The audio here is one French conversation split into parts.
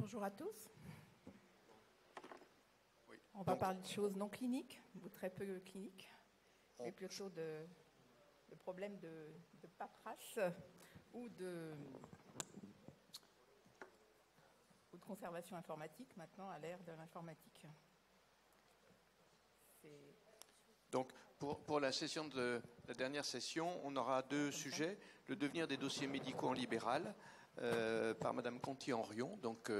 Bonjour à tous. Oui. On va parler de choses non cliniques, ou très peu cliniques, mais plutôt de problèmes de paperasse ou de conservation informatique, maintenant à l'ère de l'informatique. Donc, pour la session de la dernière session, on aura deux sujets. Le devenir des dossiers médicaux en libéral, par Madame Conti-Henrion. Donc,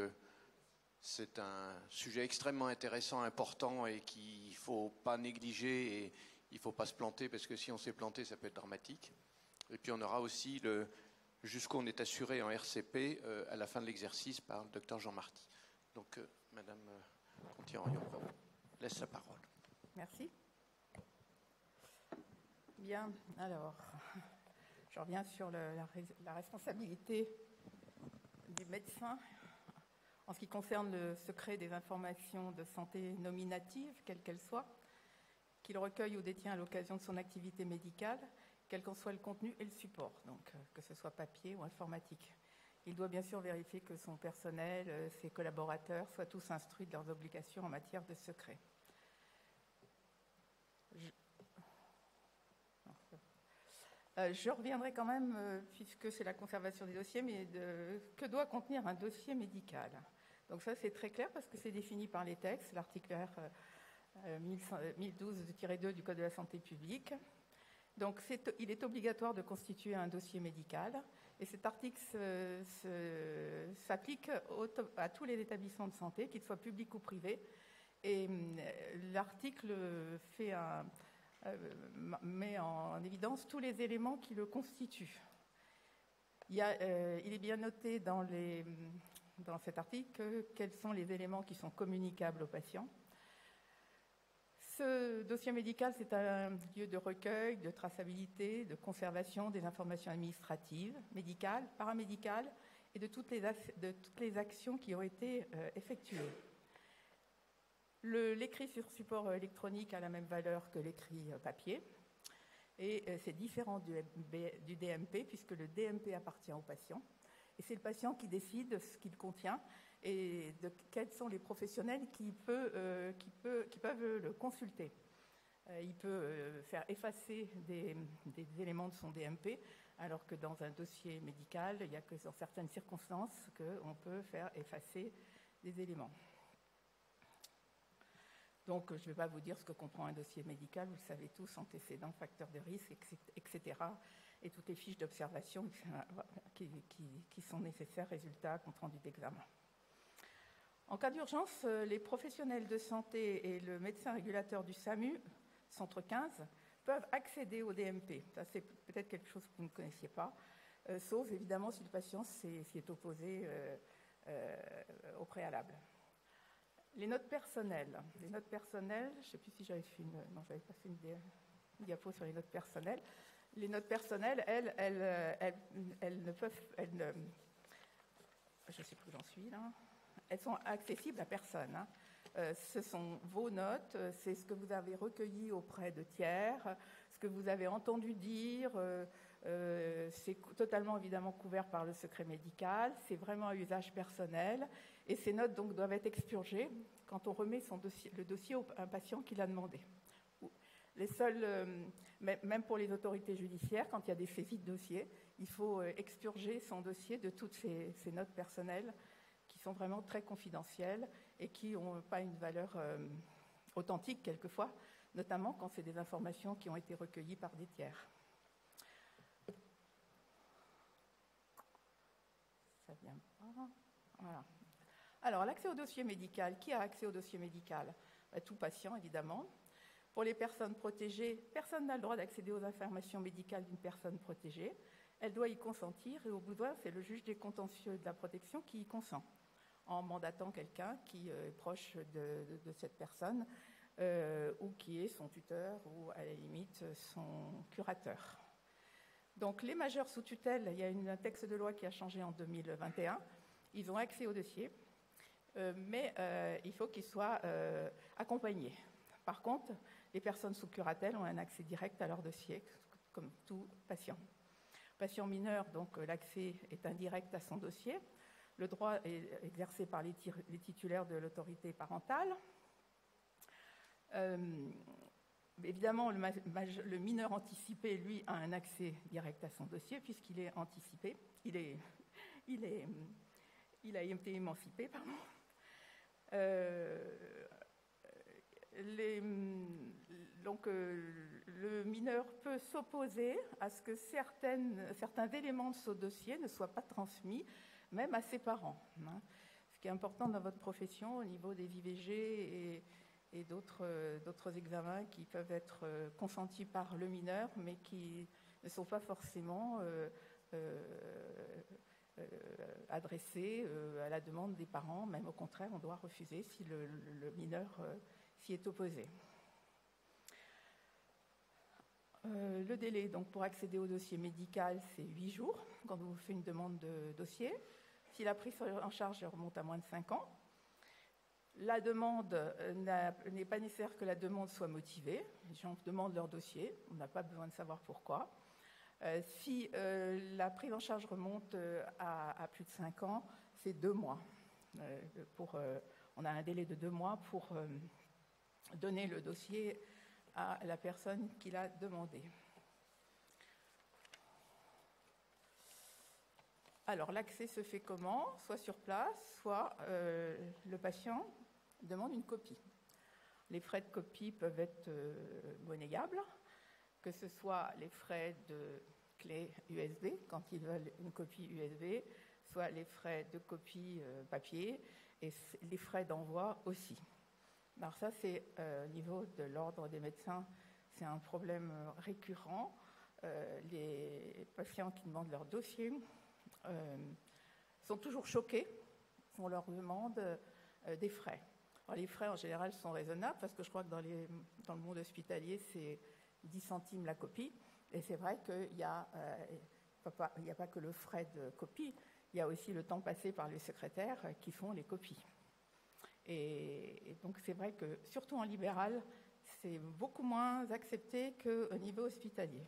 c'est un sujet extrêmement intéressant, important et qu'il ne faut pas négliger et il ne faut pas se planter parce que si on s'est planté, ça peut être dramatique. Et puis, on aura aussi le jusqu'où on est assuré en RCP à la fin de l'exercice par le docteur Jean Marty. Donc, Madame Conti-Henrion, on vous laisse la parole. Merci. Bien, alors, je reviens sur la responsabilité du médecin en ce qui concerne le secret des informations de santé nominatives, quelles qu'elles soient, qu'il recueille ou détient à l'occasion de son activité médicale, quel qu'en soit le contenu et le support, donc que ce soit papier ou informatique. Il doit bien sûr vérifier que son personnel, ses collaborateurs soient tous instruits de leurs obligations en matière de secret. Je reviendrai quand même, puisque c'est la conservation des dossiers, mais que doit contenir un dossier médical. Donc ça, c'est très clair parce que c'est défini par les textes, l'article R 1012-2 du Code de la santé publique. Donc il est obligatoire de constituer un dossier médical et cet article s'applique à tous les établissements de santé, qu'ils soient publics ou privés. Et l'article met en évidence tous les éléments qui le constituent. Il est bien noté dans cet article quels sont les éléments qui sont communicables aux patients. Ce dossier médical, c'est un lieu de recueil, de traçabilité, de conservation des informations administratives, médicales, paramédicales et de toutes les actions qui ont été effectuées. L'écrit sur support électronique a la même valeur que l'écrit papier et c'est différent du DMP puisque le DMP appartient au patient et c'est le patient qui décide de ce qu'il contient et de quels sont les professionnels qui peuvent le consulter. Il peut faire effacer des éléments de son DMP alors que dans un dossier médical, il n'y a que dans certaines circonstances qu'on peut faire effacer des éléments. Donc, je ne vais pas vous dire ce que comprend un dossier médical, vous le savez tous, antécédents, facteurs de risque, etc. Et toutes les fiches d'observation qui sont nécessaires, résultats, compte rendu d'examen. En cas d'urgence, les professionnels de santé et le médecin régulateur du SAMU, Centre 15, peuvent accéder au DMP. Ça, c'est peut-être quelque chose que vous ne connaissiez pas, sauf évidemment si le patient s'y est opposé au préalable. Les notes personnelles. Les notes personnelles, je ne sais plus si j'avais fait j'avais pas fait une diapo sur les notes personnelles. Les notes personnelles, elles ne peuvent, je ne sais plus où j'en suis là. Elles sont accessibles à personne. Ce sont vos notes, c'est ce que vous avez recueilli auprès de tiers, ce que vous avez entendu dire, c'est totalement évidemment couvert par le secret médical, c'est vraiment à usage personnel, et ces notes donc doivent être expurgées quand on remet le dossier à un patient qui l'a demandé. Même pour les autorités judiciaires, quand il y a des saisies de dossiers, il faut expurger son dossier de toutes ces notes personnelles qui sont vraiment très confidentielles et qui n'ont pas une valeur authentique quelquefois, notamment quand c'est des informations qui ont été recueillies par des tiers. Ça vient pas. Voilà. Alors, l'accès au dossier médical. Qui a accès au dossier médical ? Tout patient, évidemment. Pour les personnes protégées, personne n'a le droit d'accéder aux informations médicales d'une personne protégée. Elle doit y consentir et au besoin, c'est le juge des contentieux de la protection qui y consent, en mandatant quelqu'un qui est proche de cette personne ou qui est son tuteur ou à la limite son curateur. Donc les majeurs sous tutelle, il y a un texte de loi qui a changé en 2021, ils ont accès au dossier, mais il faut qu'ils soient accompagnés. Par contre, les personnes sous curatelle ont un accès direct à leur dossier, comme tout patient. Patient mineur, donc l'accès est indirect à son dossier. Le droit est exercé par les titulaires de l'autorité parentale. Évidemment, le mineur anticipé, lui, a un accès direct à son dossier puisqu'il est anticipé. Il a été émancipé, pardon. Donc, le mineur peut s'opposer à ce que certains éléments de ce dossier ne soient pas transmis, même à ses parents. Ce qui est important dans votre profession au niveau des IVG et d'autres examens qui peuvent être consentis par le mineur, mais qui ne sont pas forcément adressés à la demande des parents. Même au contraire, on doit refuser si le mineur s'y est opposé. Le délai donc, pour accéder au dossier médical, c'est 8 jours quand on vous fait une demande de dossier. Si la prise en charge remonte à moins de 5 ans, la demande n'est pas nécessaire que la demande soit motivée. Les gens demandent leur dossier, on n'a pas besoin de savoir pourquoi. Si la prise en charge remonte à plus de 5 ans, c'est 2 mois. On a un délai de 2 mois pour donner le dossier à la personne qui l'a demandé. Alors, l'accès se fait comment? Soit sur place, soit le patient demande une copie. Les frais de copie peuvent être monnayables, que ce soit les frais de clé USB, quand ils veulent une copie USB, soit les frais de copie papier, et les frais d'envoi aussi. Alors ça, c'est au niveau de l'ordre des médecins, c'est un problème récurrent. Les patients qui demandent leur dossier sont toujours choqués. On leur demande des frais. Alors, les frais, en général, sont raisonnables, parce que je crois que dans le monde hospitalier, c'est 10 centimes la copie. Et c'est vrai qu'il n'y a pas que le frais de copie, il y a aussi le temps passé par les secrétaires qui font les copies. Et donc, c'est vrai que, surtout en libéral, c'est beaucoup moins accepté qu'au niveau hospitalier.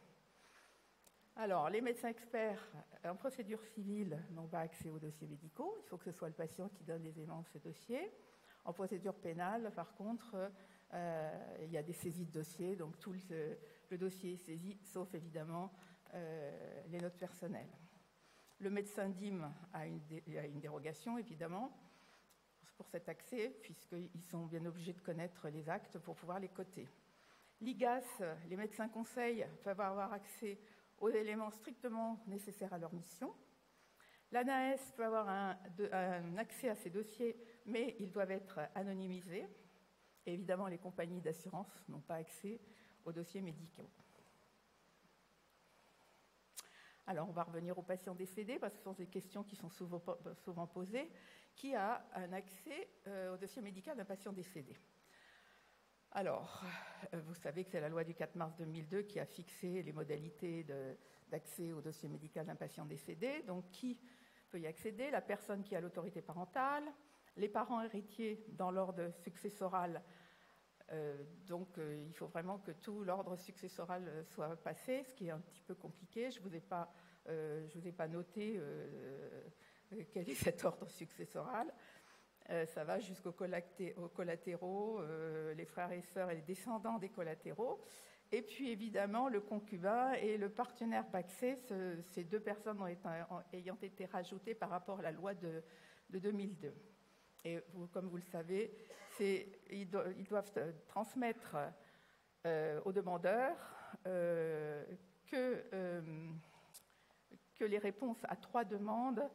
Alors, les médecins experts en procédure civile n'ont pas accès aux dossiers médicaux. Il faut que ce soit le patient qui donne les éléments de ce dossier. En procédure pénale, par contre, il y a des saisies de dossiers, donc tout le dossier est saisi, sauf évidemment les notes personnelles. Le médecin DIM a une dérogation, évidemment, pour cet accès, puisqu'ils sont bien obligés de connaître les actes pour pouvoir les coter. L'IGAS, les médecins conseils peuvent avoir accès aux éléments strictement nécessaires à leur mission. L'ANAS peut avoir un accès à ces dossiers, mais ils doivent être anonymisés. Et évidemment, les compagnies d'assurance n'ont pas accès aux dossiers médicaux. Alors, on va revenir aux patients décédés, parce que ce sont des questions qui sont souvent posées. Qui a un accès au dossier médical d'un patient décédé? Alors, vous savez que c'est la loi du 4 mars 2002 qui a fixé les modalités d'accès au dossier médical d'un patient décédé. Donc, qui peut y accéder? La personne qui a l'autorité parentale, les parents héritiers dans l'ordre successoral. Il faut vraiment que tout l'ordre successoral soit passé, ce qui est un petit peu compliqué. Je ne vous ai pas noté quel est cet ordre successoral. Ça va jusqu'aux collatéraux, les frères et sœurs et les descendants des collatéraux. Et puis évidemment, le concubin et le partenaire pacsé, ces deux personnes ayant été rajoutées par rapport à la loi de 2002. Et comme vous le savez, ils doivent transmettre aux demandeurs que les réponses à 3 demandes,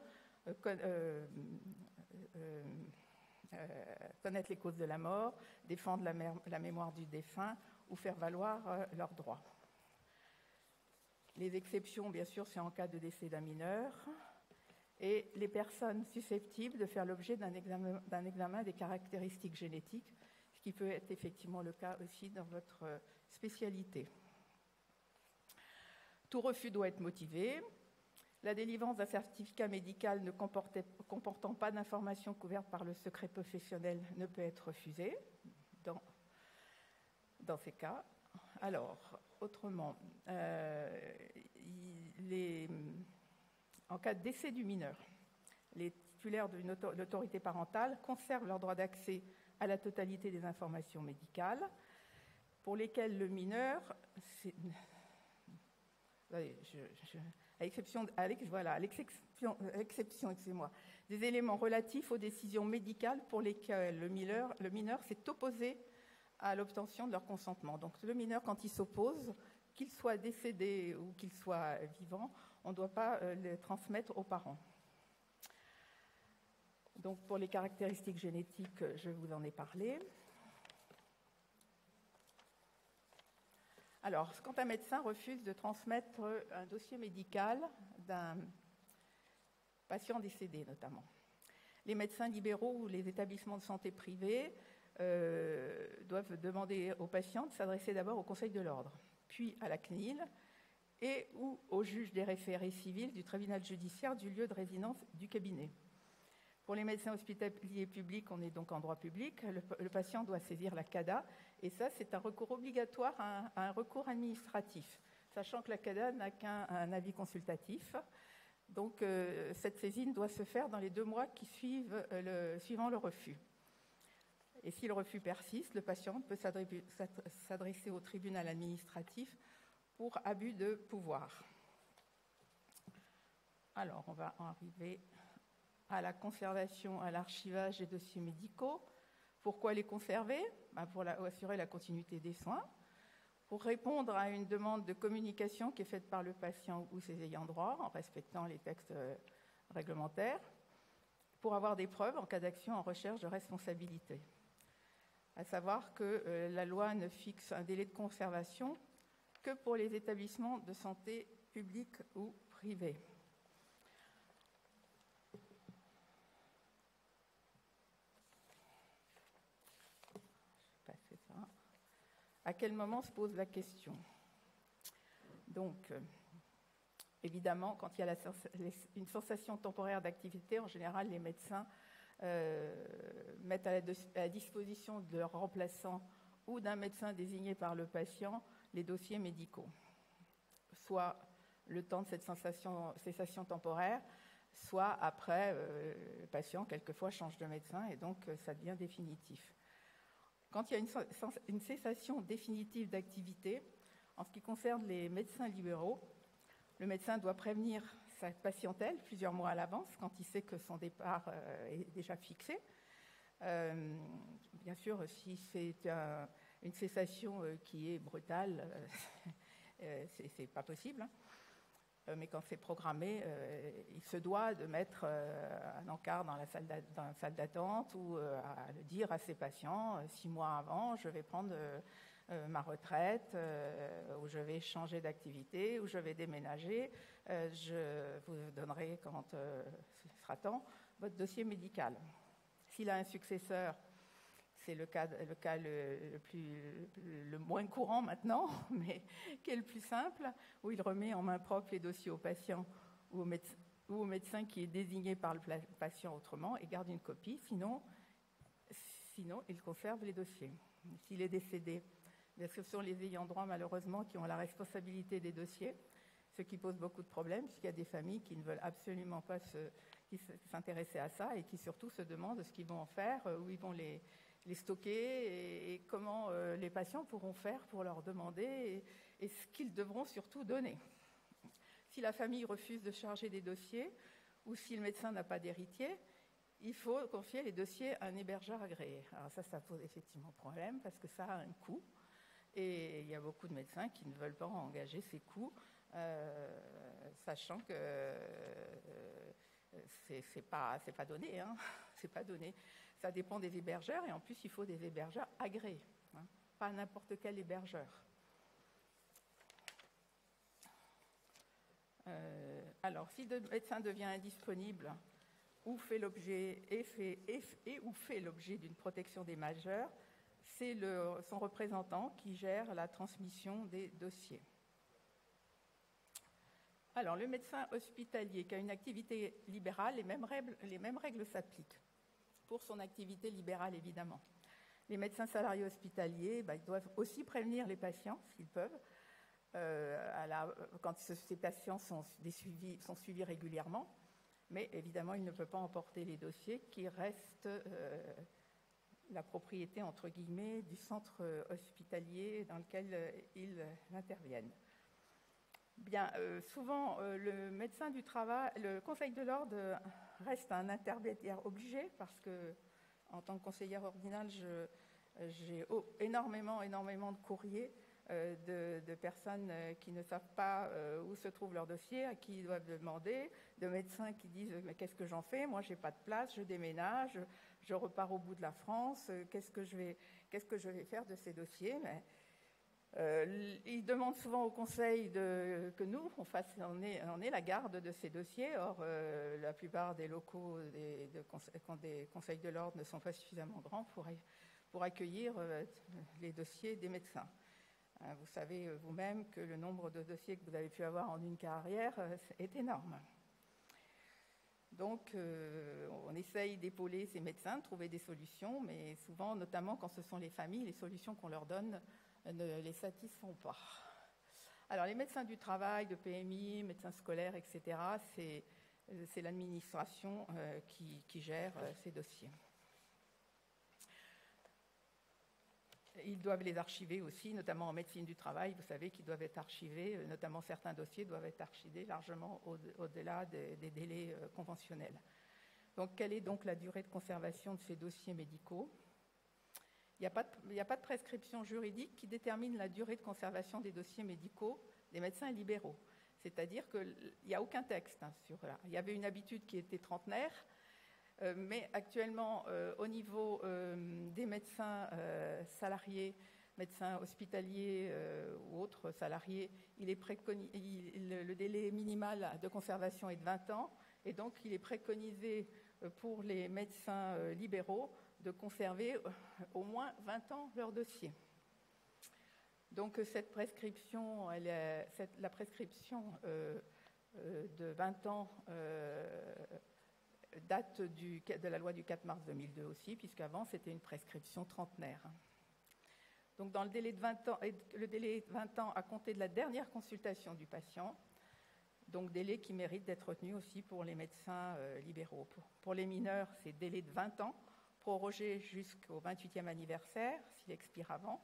connaître les causes de la mort, défendre la mémoire du défunt ou faire valoir leurs droits. Les exceptions, bien sûr, c'est en cas de décès d'un mineur. Et les personnes susceptibles de faire l'objet d'un examen des caractéristiques génétiques, ce qui peut être effectivement le cas aussi dans votre spécialité. Tout refus doit être motivé. La délivrance d'un certificat médical ne comportant pas d'informations couvertes par le secret professionnel ne peut être refusée dans ces cas. Alors, autrement, en cas de décès du mineur, les titulaires d'une autorité parentale conservent leur droit d'accès à la totalité des informations médicales, pour lesquelles le mineur, à l'exception des éléments relatifs aux décisions médicales pour lesquelles le mineur s'est opposé à l'obtention de leur consentement. Donc le mineur, quand il s'oppose, qu'il soit décédé ou qu'il soit vivant, on ne doit pas le transmettre aux parents. Donc pour les caractéristiques génétiques, je vous en ai parlé. Alors, quand un médecin refuse de transmettre un dossier médical d'un patient décédé, notamment, les médecins libéraux ou les établissements de santé privés doivent demander aux patients de s'adresser d'abord au Conseil de l'Ordre, puis à la CNIL et ou au juge des référés civils du tribunal judiciaire du lieu de résidence du cabinet. Pour les médecins hospitaliers publics, on est donc en droit public, le patient doit saisir la CADA, et ça, c'est un recours obligatoire à un recours administratif, sachant que la CADA n'a qu'un avis consultatif. Donc, cette saisine doit se faire dans les 2 mois qui suivant le refus. Et si le refus persiste, le patient peut s'adresser au tribunal administratif pour abus de pouvoir. Alors, on va en arriver à la conservation, à l'archivage des dossiers médicaux. Pourquoi les conserver ? Pour assurer la continuité des soins, pour répondre à une demande de communication qui est faite par le patient ou ses ayants droit, en respectant les textes réglementaires, pour avoir des preuves en cas d'action en recherche de responsabilité. À savoir que la loi ne fixe un délai de conservation que pour les établissements de santé publics ou privés. À quel moment se pose la question ? Donc, évidemment, quand il y a une cessation temporaire d'activité, en général, les médecins mettent à la disposition de leur remplaçant ou d'un médecin désigné par le patient les dossiers médicaux, soit le temps de cette cessation temporaire, soit après, le patient, quelquefois, change de médecin et donc ça devient définitif. Quand il y a une cessation définitive d'activité, en ce qui concerne les médecins libéraux, le médecin doit prévenir sa patientèle plusieurs mois à l'avance quand il sait que son départ est déjà fixé. Bien sûr, si c'est une cessation qui est brutale, c'est pas possible. Mais quand c'est programmé, il se doit de mettre un encart dans la salle d'attente ou à le dire à ses patients, 6 mois avant, je vais prendre ma retraite, ou je vais changer d'activité, ou je vais déménager. Je vous donnerai, quand ce sera temps, votre dossier médical. S'il a un successeur, c'est le cas le moins courant maintenant, mais qui est le plus simple, où il remet en main propre les dossiers au patient ou au médecin qui est désigné par le patient autrement et garde une copie. Sinon, il conserve les dossiers. S'il est décédé, ce sont les ayants droit, malheureusement, qui ont la responsabilité des dossiers, ce qui pose beaucoup de problèmes, puisqu'il y a des familles qui ne veulent absolument pas s'intéresser à ça et qui surtout se demandent ce qu'ils vont en faire, où ils vont les stocker et comment les patients pourront faire pour leur demander et ce qu'ils devront surtout donner. Si la famille refuse de charger des dossiers ou si le médecin n'a pas d'héritier, il faut confier les dossiers à un hébergeur agréé. Alors ça pose effectivement problème parce que ça a un coût et il y a beaucoup de médecins qui ne veulent pas engager ces coûts, sachant que c'est pas donné, hein, c'est pas donné. Ça dépend des hébergeurs et en plus, il faut des hébergeurs agréés, hein, pas n'importe quel hébergeur. Alors, si le médecin devient indisponible ou fait l'objet d'une protection des majeurs, c'est son représentant qui gère la transmission des dossiers. Alors, le médecin hospitalier qui a une activité libérale, les mêmes règles s'appliquent. Pour son activité libérale, évidemment. Les médecins salariés hospitaliers, ils doivent aussi prévenir les patients, s'ils peuvent, quand ces patients sont suivis régulièrement. Mais évidemment, il ne peut pas emporter les dossiers qui restent la propriété, entre guillemets, du centre hospitalier dans lequel ils interviennent. Bien, souvent, le médecin du travail, le Conseil de l'ordre reste un intermédiaire obligé parce que, en tant que conseillère ordinale, j'ai énormément de courriers de personnes qui ne savent pas où se trouve leur dossier, à qui ils doivent demander, de médecins qui disent « mais qu'est-ce que j'en fais? Moi, je n'ai pas de place, je déménage, je repars au bout de la France, qu'est-ce que je vais faire de ces dossiers ?» Mais, ils demandent souvent au Conseil que nous, on ait la garde de ces dossiers. Or, la plupart des locaux quand des conseils de l'ordre ne sont pas suffisamment grands pour accueillir les dossiers des médecins. Vous savez vous-même que le nombre de dossiers que vous avez pu avoir en une carrière est énorme. Donc, on essaye d'épauler ces médecins, de trouver des solutions, mais souvent, notamment quand ce sont les familles, les solutions qu'on leur donne ne les satisfont pas. Alors, les médecins du travail, de PMI, médecins scolaires, etc., c'est l'administration qui gère ces dossiers. Ils doivent les archiver aussi, notamment en médecine du travail. Vous savez qu'ils doivent être archivés, notamment certains dossiers doivent être archivés largement au-delà des délais conventionnels. Donc, quelle est donc la durée de conservation de ces dossiers médicaux ? Il n'y a pas de prescription juridique qui détermine la durée de conservation des dossiers médicaux des médecins libéraux. C'est-à-dire qu'il n'y a aucun texte sur là. Il y avait une habitude qui était trentenaire, mais actuellement, au niveau des médecins salariés, médecins hospitaliers ou autres salariés, le délai minimal de conservation est de 20 ans, et donc il est préconisé pour les médecins libéraux de conserver au moins 20 ans leur dossier. Donc cette prescription, la prescription de 20 ans date de la loi du 4 mars 2002 aussi, puisqu'avant c'était une prescription trentenaire. Donc dans le délai de 20 ans à compter de la dernière consultation du patient, donc délai qui mérite d'être retenu aussi pour les médecins libéraux. Pour les mineurs, c'est délai de 20 ans, prorogé jusqu'au 28e anniversaire, s'il expire avant.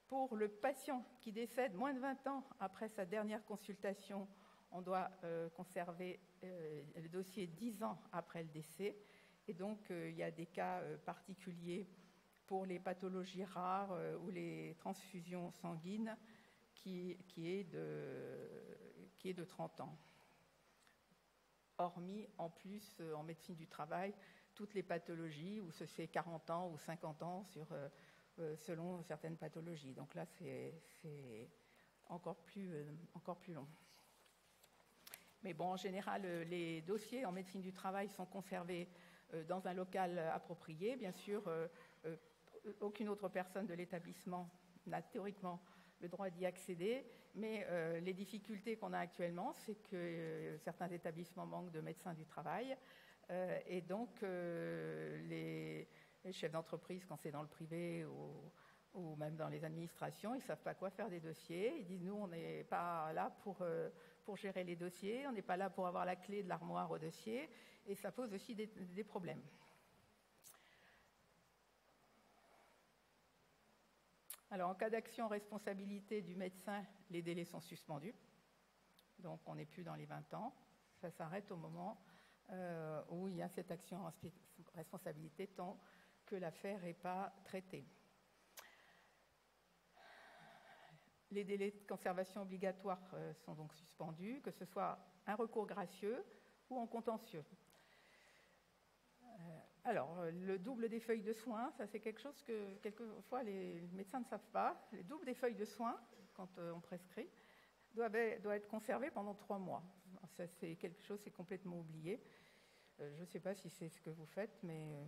Pour le patient qui décède moins de 20 ans après sa dernière consultation, on doit conserver le dossier 10 ans après le décès. Et donc, il y a des cas particuliers pour les pathologies rares ou les transfusions sanguines qui est de 30 ans. Hormis, en plus, en médecine du travail, toutes les pathologies où c'est 40 ans ou 50 ans selon certaines pathologies. Donc là, c'est encore plus long. Mais bon, en général, les dossiers en médecine du travail sont conservés dans un local approprié. Bien sûr, aucune autre personne de l'établissement n'a théoriquement le droit d'y accéder, mais les difficultés qu'on a actuellement, c'est que certains établissements manquent de médecins du travail, et donc les chefs d'entreprise, quand c'est dans le privé ou même dans les administrations, ils ne savent pas quoi faire des dossiers. Ils disent, nous, on n'est pas là pour gérer les dossiers, on n'est pas là pour avoir la clé de l'armoire au dossier, et ça pose aussi des problèmes. Alors, en cas d'action en responsabilité du médecin, les délais sont suspendus. Donc, on n'est plus dans les 20 ans. Ça s'arrête au moment où il y a cette action en responsabilité tant que l'affaire n'est pas traitée. Les délais de conservation obligatoires sont donc suspendus, que ce soit un recours gracieux ou en contentieux. Alors, le double des feuilles de soins, ça c'est quelque chose que quelquefois les médecins ne savent pas. Le double des feuilles de soins, quand on prescrit, doit être conservé pendant 3 mois. Ça, c'est quelque chose qui est complètement oublié. Je ne sais pas si c'est ce que vous faites, mais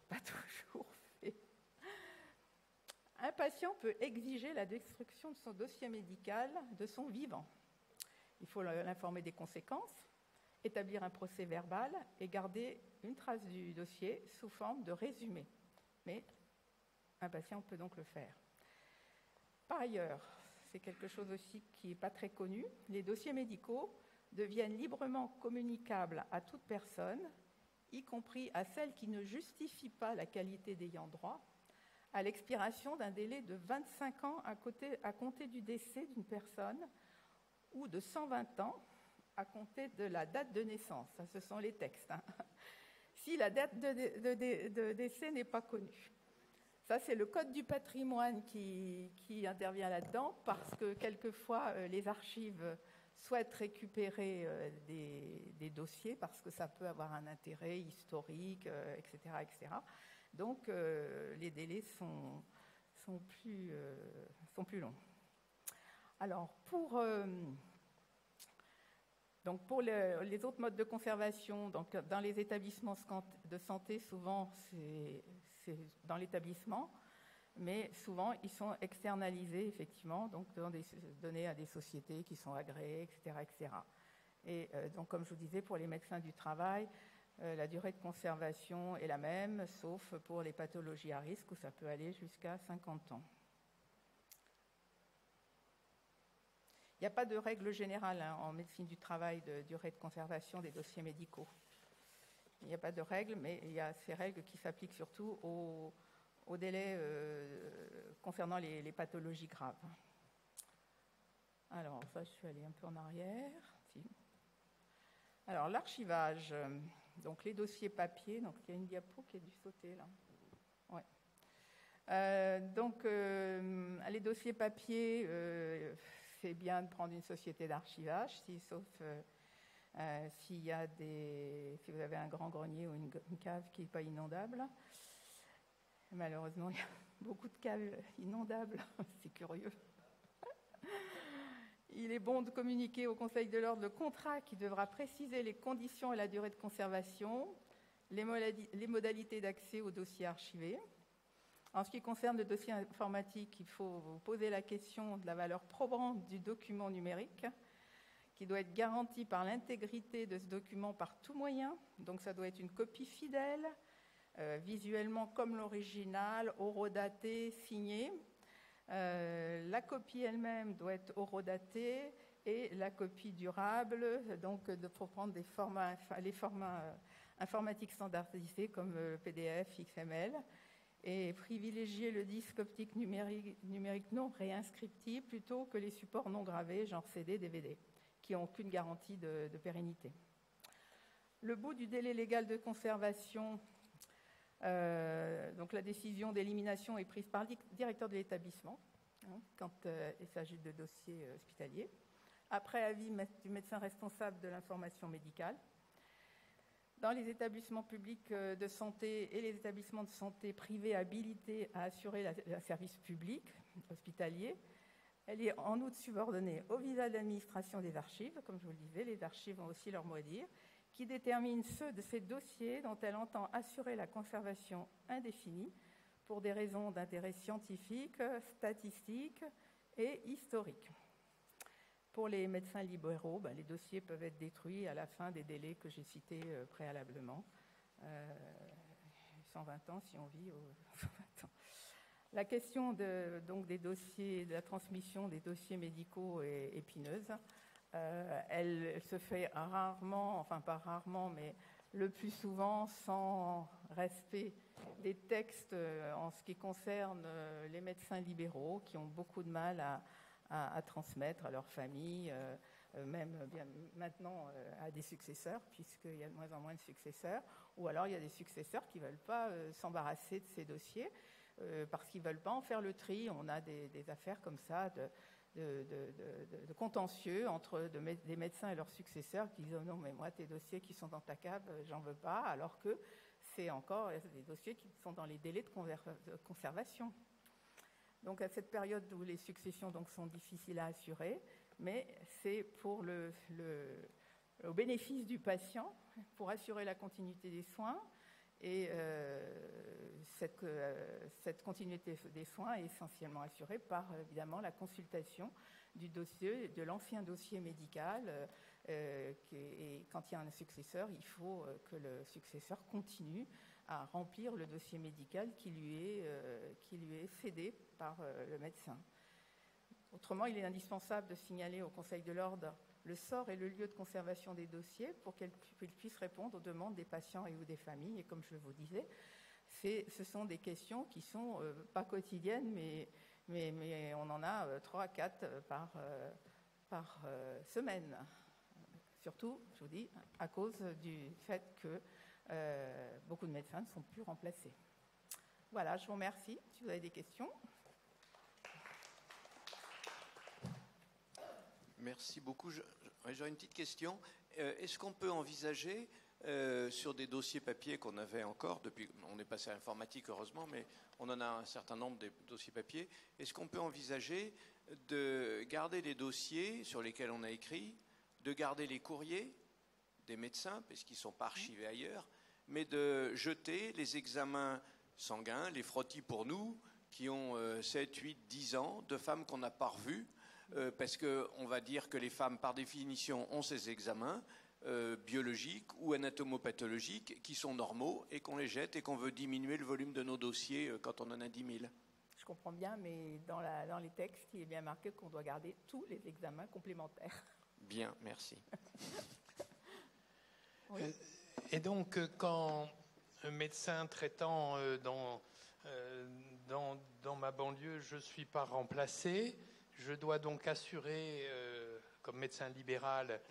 pas toujours fait. Un patient peut exiger la destruction de son dossier médical de son vivant. Il faut l'informer des conséquences, établir un procès verbal et garder une trace du dossier sous forme de résumé. Mais un patient peut donc le faire. Par ailleurs, c'est quelque chose aussi qui n'est pas très connu, les dossiers médicaux deviennent librement communicables à toute personne, y compris à celle qui ne justifie pas la qualité d'ayant droit, à l'expiration d'un délai de 25 ans à compter du décès d'une personne ou de 120 ans à compter de la date de naissance. Ça, ce sont les textes. Si la date de décès n'est pas connue. Ça, c'est le Code du patrimoine qui intervient là-dedans, parce que quelquefois, les archives souhaitent récupérer des dossiers, parce que ça peut avoir un intérêt historique, etc., etc. Donc, les délais sont plus longs. Alors, pour les autres modes de conservation, donc, dans les établissements de santé, souvent, c'est dans l'établissement, mais souvent, ils sont externalisés, effectivement, donc donnés à des sociétés qui sont agréées, etc., etc. Et donc, comme je vous disais, pour les médecins du travail, la durée de conservation est la même, sauf pour les pathologies à risque, où ça peut aller jusqu'à 50 ans. Il n'y a pas de règle générale en médecine du travail de durée de conservation des dossiers médicaux. Il n'y a pas de règle, mais il y a ces règles qui s'appliquent surtout aux délais concernant les pathologies graves. Alors, ça, je suis allée un peu en arrière. Si. Alors, l'archivage, donc les dossiers papier, donc il y a une diapo qui a dû sauter là. Ouais. Donc, les dossiers papier, c'est bien de prendre une société d'archivage, sauf si vous avez un grand grenier ou une cave qui n'est pas inondable. Malheureusement, il y a beaucoup de caves inondables, c'est curieux. Il est bon de communiquer au Conseil de l'ordre le contrat qui devra préciser les conditions et la durée de conservation, les modalités d'accès aux dossiers archivés. En ce qui concerne le dossier informatique, il faut vous poser la question de la valeur probante du document numérique, qui doit être garantie par l'intégrité de ce document par tout moyen. Donc ça doit être une copie fidèle, visuellement comme l'original, horodatée, signée. La copie elle-même doit être horodatée et la copie durable, donc pour prendre les formats informatiques standardisés comme PDF, XML, et privilégier le disque optique numérique non réinscriptible plutôt que les supports non gravés, genre CD, DVD, qui n'ont aucune garantie de pérennité. Le bout du délai légal de conservation, donc la décision d'élimination est prise par le directeur de l'établissement, quand il s'agit de dossiers hospitaliers, après avis du médecin responsable de l'information médicale. Dans les établissements publics de santé et les établissements de santé privés habilités à assurer le service public hospitalier, elle est en outre subordonnée au visa d'administration des archives. Comme je vous le disais, les archives ont aussi leur mot à dire, qui détermine ceux de ces dossiers dont elle entend assurer la conservation indéfinie pour des raisons d'intérêt scientifique, statistique et historique. Pour les médecins libéraux, les dossiers peuvent être détruits à la fin des délais que j'ai cités préalablement. 120 ans si on vit aux 120 ans. La question donc des dossiers, de la transmission des dossiers médicaux est épineuse. Elle se fait rarement, enfin pas rarement, mais le plus souvent sans respect des textes en ce qui concerne les médecins libéraux qui ont beaucoup de mal à transmettre à leur famille, même bien maintenant à des successeurs, puisqu'il y a de moins en moins de successeurs, ou alors il y a des successeurs qui ne veulent pas s'embarrasser de ces dossiers parce qu'ils ne veulent pas en faire le tri. On a des affaires comme ça de contentieux entre des médecins et leurs successeurs qui disent « Non, mais moi, tes dossiers qui sont dans ta cave, j'en veux pas », alors que c'est encore des dossiers qui sont dans les délais de conservation. Donc à cette période où les successions donc, sont difficiles à assurer, mais c'est pour au bénéfice du patient, pour assurer la continuité des soins. Et cette continuité des soins est essentiellement assurée par, évidemment, la consultation du dossier, de l'ancien dossier médical. Et quand il y a un successeur, il faut que le successeur continue à remplir le dossier médical qui lui est cédé par le médecin. Autrement, il est indispensable de signaler au Conseil de l'ordre le sort et le lieu de conservation des dossiers pour qu'elle puisse répondre aux demandes des patients et ou des familles. Et comme je vous disais, ce sont des questions qui sont pas quotidiennes, mais on en a 3 à 4 par semaine. Surtout, je vous dis, à cause du fait que beaucoup de médecins ne sont plus remplacés. Voilà, je vous remercie. Si vous avez des questions. Merci beaucoup. J'aurais une petite question. Est-ce qu'on peut envisager, sur des dossiers papier qu'on avait encore, depuis, on est passé à l'informatique heureusement, mais on en a un certain nombre des dossiers papier, est-ce qu'on peut envisager de garder les dossiers sur lesquels on a écrit, de garder les courriers des médecins, parce qu'ils ne sont pas archivés ailleurs, mais de jeter les examens sanguins, les frottis pour nous, qui ont 7, 8, 10 ans, de femmes qu'on n'a pas revues, parce qu'on va dire que les femmes, par définition, ont ces examens biologiques ou anatomopathologiques qui sont normaux et qu'on les jette et qu'on veut diminuer le volume de nos dossiers quand on en a 10 000. Je comprends bien, mais dans les textes, il est bien marqué qu'on doit garder tous les examens complémentaires. Bien, merci. Oui. Et donc, quand un médecin traitant dans ma banlieue, je ne suis pas remplacé, je dois donc assurer, comme médecin libéral,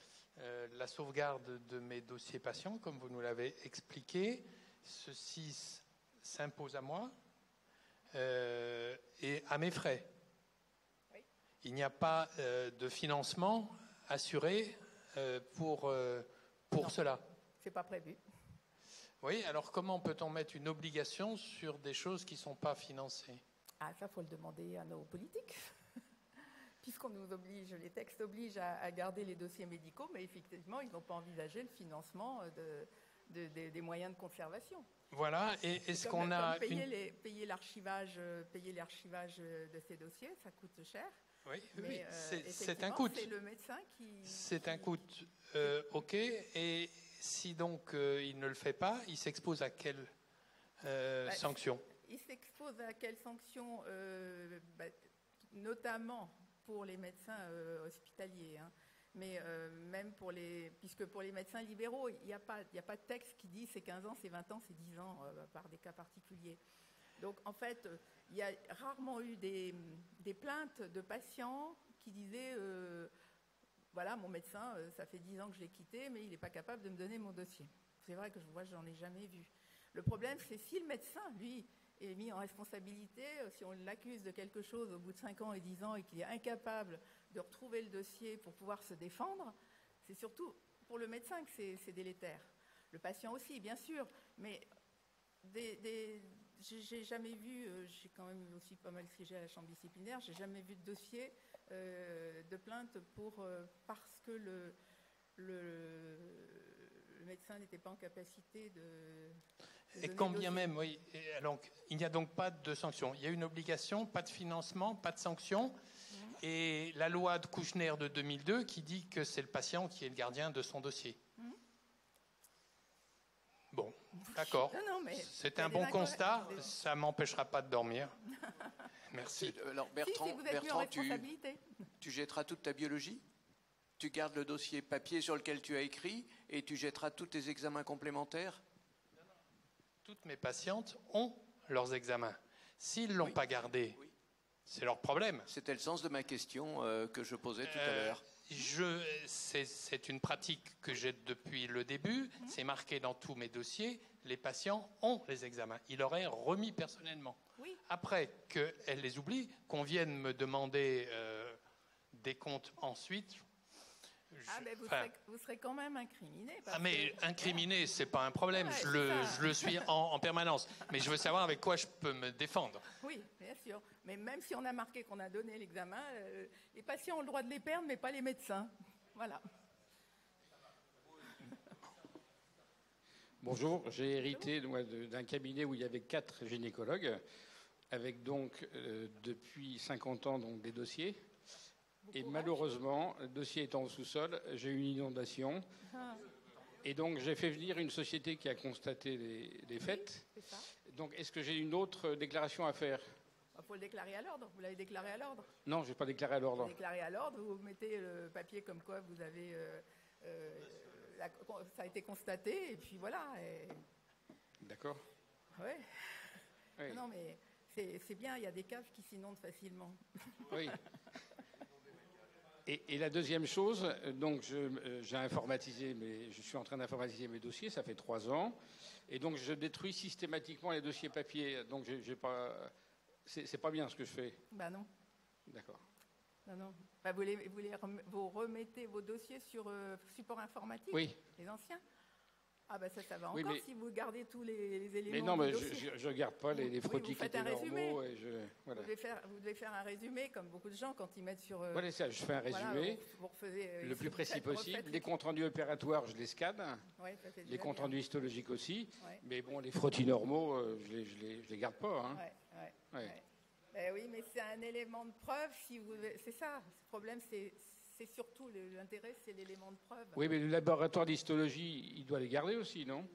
la sauvegarde de mes dossiers patients, comme vous nous l'avez expliqué. Ceci s'impose à moi et à mes frais. Oui. Il n'y a pas de financement assuré pour cela. C'est pas prévu. Oui, alors comment peut-on mettre une obligation sur des choses qui ne sont pas financées? Ah, ça, il faut le demander à nos politiques. Puisqu'on nous oblige, les textes obligent à garder les dossiers médicaux, mais effectivement, ils n'ont pas envisagé le financement des moyens de conservation. Voilà, et est-ce qu'on a... Payer l'archivage de ces dossiers, ça coûte cher. Oui, oui, c'est un coût. C'est le médecin qui... C'est un coût, ok. Et si donc il ne le fait pas, il s'expose à quelle sanction? Il s'expose à quelle sanction notamment pour les médecins hospitaliers, hein. Mais même puisque pour les médecins libéraux, il n'y a pas de texte qui dit c'est 15 ans, c'est 20 ans, c'est 10 ans, par des cas particuliers. Donc, en fait, il y a rarement eu des plaintes de patients qui disaient voilà, mon médecin, ça fait 10 ans que je l'ai quitté, mais il n'est pas capable de me donner mon dossier. C'est vrai que j'en ai jamais vu. Le problème, c'est si le médecin, lui, est mis en responsabilité, si on l'accuse de quelque chose au bout de 5 ans et 10 ans et qu'il est incapable de retrouver le dossier pour pouvoir se défendre, c'est surtout pour le médecin que c'est délétère. Le patient aussi, bien sûr, mais j'ai jamais vu, j'ai quand même aussi pas mal siégé à la chambre disciplinaire, j'ai jamais vu de dossier de plainte parce que le médecin n'était pas en capacité de et quand bien même, oui. Donc, il n'y a donc pas de sanction. Il y a une obligation, pas de financement, pas de sanction. Et la loi de Kouchner de 2002 qui dit que c'est le patient qui est le gardien de son dossier. Bon, d'accord. C'est un bon constat. Ça ne m'empêchera pas de dormir. Merci. Alors Bertrand, tu jetteras toute ta biologie? Tu gardes le dossier papier sur lequel tu as écrit et tu jetteras tous tes examens complémentaires? Non. Toutes mes patientes ont leurs examens. S'ils ne l'ont pas gardé, c'est leur problème. C'était le sens de ma question que je posais tout à l'heure. C'est une pratique que j'ai depuis le début. C'est marqué dans tous mes dossiers. Les patients ont les examens. Ils leur est remis personnellement. Oui. Après qu'elles les oublient, qu'on vienne me demander des comptes ensuite... vous serez quand même incriminé. Mais incriminé, c'est pas un problème. Je le suis en permanence. Mais je veux savoir avec quoi je peux me défendre. Oui, bien sûr. Mais même si on a marqué qu'on a donné l'examen, les patients ont le droit de les perdre, mais pas les médecins. Voilà. Bonjour, j'ai hérité d'un cabinet où il y avait 4 gynécologues, avec donc depuis 50 ans donc, des dossiers. Et malheureusement, le dossier étant au sous-sol, j'ai eu une inondation. Et donc, j'ai fait venir une société qui a constaté les faits. C'est ça. Donc, est-ce que j'ai une autre déclaration à faire? faut le déclarer à l'ordre. Vous l'avez déclaré à l'ordre. Non, je n'ai pas déclaré à Vous l'ordre. déclarez à l'ordre, vous mettez le papier comme quoi vous avez... ça a été constaté, et puis voilà. D'accord. Ouais. Oui. Non, mais c'est bien, il y a des caves qui s'inondent facilement. Oui. Et la deuxième chose, donc j'ai informatisé, je suis en train d'informatiser mes dossiers, ça fait 3 ans, et donc je détruis systématiquement les dossiers papier. Donc j'ai pas, c'est pas bien ce que je fais. Ben non. D'accord. Non. Ben vous remettez vos dossiers sur support informatique, Oui. les anciens. Ah ben ça va Oui, encore mais, si vous gardez tous les éléments. mais non, du mais dossier. je garde pas les frottis qui étaient normaux. Et voilà. Vous devez faire un résumé, comme beaucoup de gens quand ils mettent sur... Voilà, ça, je fais un résumé, vous refaites, le plus précis possible. Les comptes rendus opératoires, je les scanne. Ouais, ça, c'est Les déjà comptes bien. rendus histologiques aussi. Ouais. Mais bon, les frottis normaux, je les garde pas. Hein. Ouais. Ben oui, mais c'est un élément de preuve. C'est ça. Le problème, c'est surtout l'intérêt, c'est l'élément de preuve. Oui, mais le laboratoire d'histologie, il doit les garder aussi, non?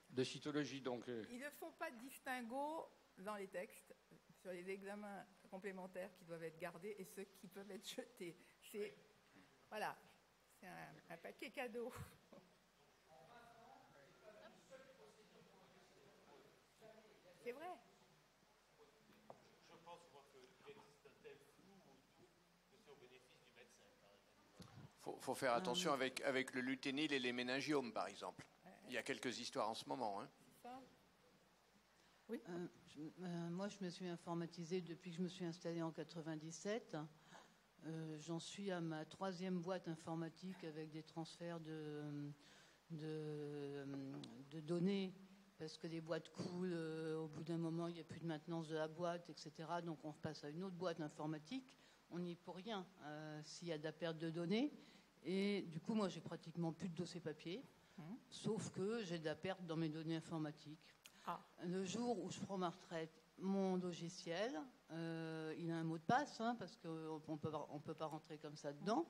De cytologie, donc. Ils ne font pas de distinguo dans les textes sur les examens complémentaires qui doivent être gardés et ceux qui peuvent être jetés. Voilà, c'est un paquet cadeau. C'est vrai. Je pense qu'il existe un tel flou que c'est au bénéfice du médecin. Faut faire attention avec le luténil et les méningiomes, par exemple. Il y a quelques histoires en ce moment. Hein. Ça. Oui. Moi, je me suis informatisée depuis que je me suis installée en 97. J'en suis à ma 3e boîte informatique avec des transferts de données parce que les boîtes coulent. Au bout d'un moment, il n'y a plus de maintenance de la boîte, etc. Donc, on passe à une autre boîte informatique. On n'y est pour rien s'il y a de la perte de données. Et du coup, moi, j'ai pratiquement plus de dossier papier, sauf que j'ai de la perte dans mes données informatiques. Ah. Le jour où je prends ma retraite, mon logiciel, il a un mot de passe, parce qu'on ne peut pas rentrer comme ça dedans.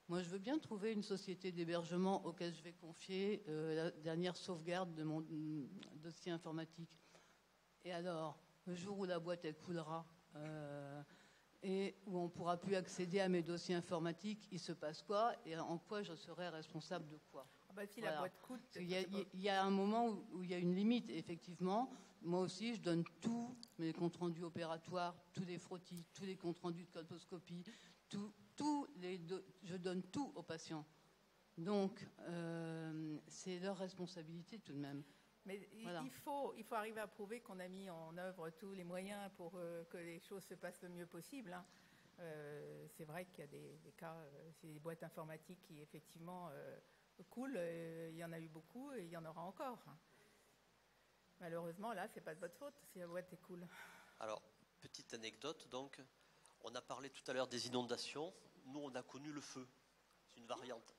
Moi, je veux bien trouver une société d'hébergement auquel je vais confier la dernière sauvegarde de mon dossier informatique. Et alors, le jour où la boîte elle coulera et où on ne pourra plus accéder à mes dossiers informatiques, il se passe quoi et en quoi je serai responsable de quoi? Ah bah, si Voilà. la boîte coûte... Il y a un moment où il y a une limite, effectivement. Moi aussi, je donne tous mes comptes rendus opératoires, tous les frottis, tous les comptes rendus de colposcopie, je donne tout aux patients. Donc, c'est leur responsabilité tout de même. Mais Voilà. il faut arriver à prouver qu'on a mis en œuvre tous les moyens pour que les choses se passent le mieux possible. Hein. C'est vrai qu'il y a des cas, c'est des boîtes informatiques qui effectivement coulent. Il y en a eu beaucoup et il y en aura encore. Malheureusement, là, c'est pas de votre faute si la boîte est cool. Alors, petite anecdote, donc, on a parlé tout à l'heure des inondations. Nous, on a connu le feu. C'est une variante.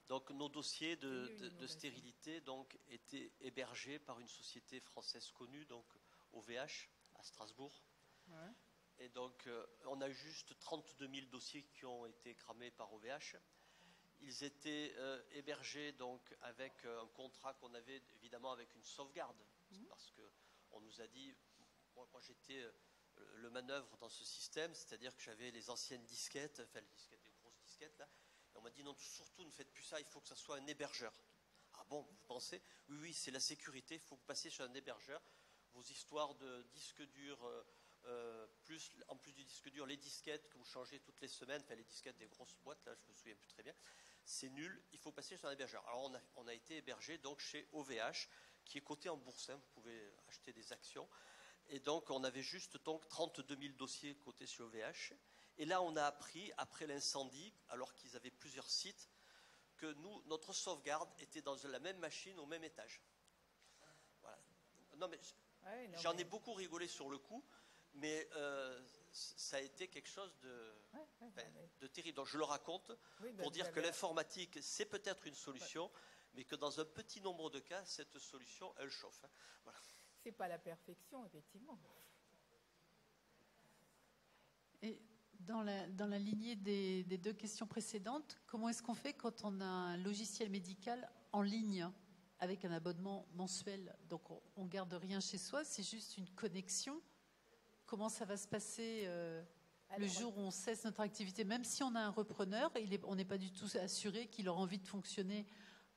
Donc, nos dossiers de stérilité donc, étaient hébergés par une société française connue, donc OVH, à Strasbourg. Ouais. Et donc, on a juste 32 000 dossiers qui ont été cramés par OVH. Ils étaient hébergés donc, avec un contrat qu'on avait évidemment avec une sauvegarde. Parce qu'on nous a dit, moi j'étais le manœuvre dans ce système, c'est-à-dire que j'avais les anciennes disquettes, enfin les disquettes, les grosses disquettes là, et on m'a dit non, surtout ne faites plus ça, il faut que ça soit un hébergeur. Ah bon, vous pensez? Oui, c'est la sécurité, il faut que vous passiez sur un hébergeur. Vos histoires de disques durs, en plus du disque dur, les disquettes que vous changez toutes les semaines, enfin les disquettes des grosses boîtes, là je me souviens plus très bien, c'est nul, il faut passer sur un hébergeur. Alors on a été hébergé donc chez OVH, qui est coté en bourse, vous pouvez acheter des actions. Et donc, on avait juste donc 32 000 dossiers cotés sur OVH. Et là, on a appris, après l'incendie, alors qu'ils avaient plusieurs sites, que notre sauvegarde était dans la même machine, au même étage. Voilà. Non, mais j'en ai beaucoup rigolé sur le coup, mais ça a été quelque chose de terrible. Donc, je le raconte pour dire que l'informatique, c'est peut-être une solution, mais que dans un petit nombre de cas, cette solution, elle chauffe. Voilà. C'est pas la perfection, effectivement. Et dans la lignée des 2 questions précédentes, comment est-ce qu'on fait quand on a un logiciel médical en ligne avec un abonnement mensuel? Donc on garde rien chez soi, c'est juste une connexion. comment ça va se passer le Alors, jour où on cesse notre activité? Même si on a un repreneur, on n'est pas du tout assuré qu'il aura envie de fonctionner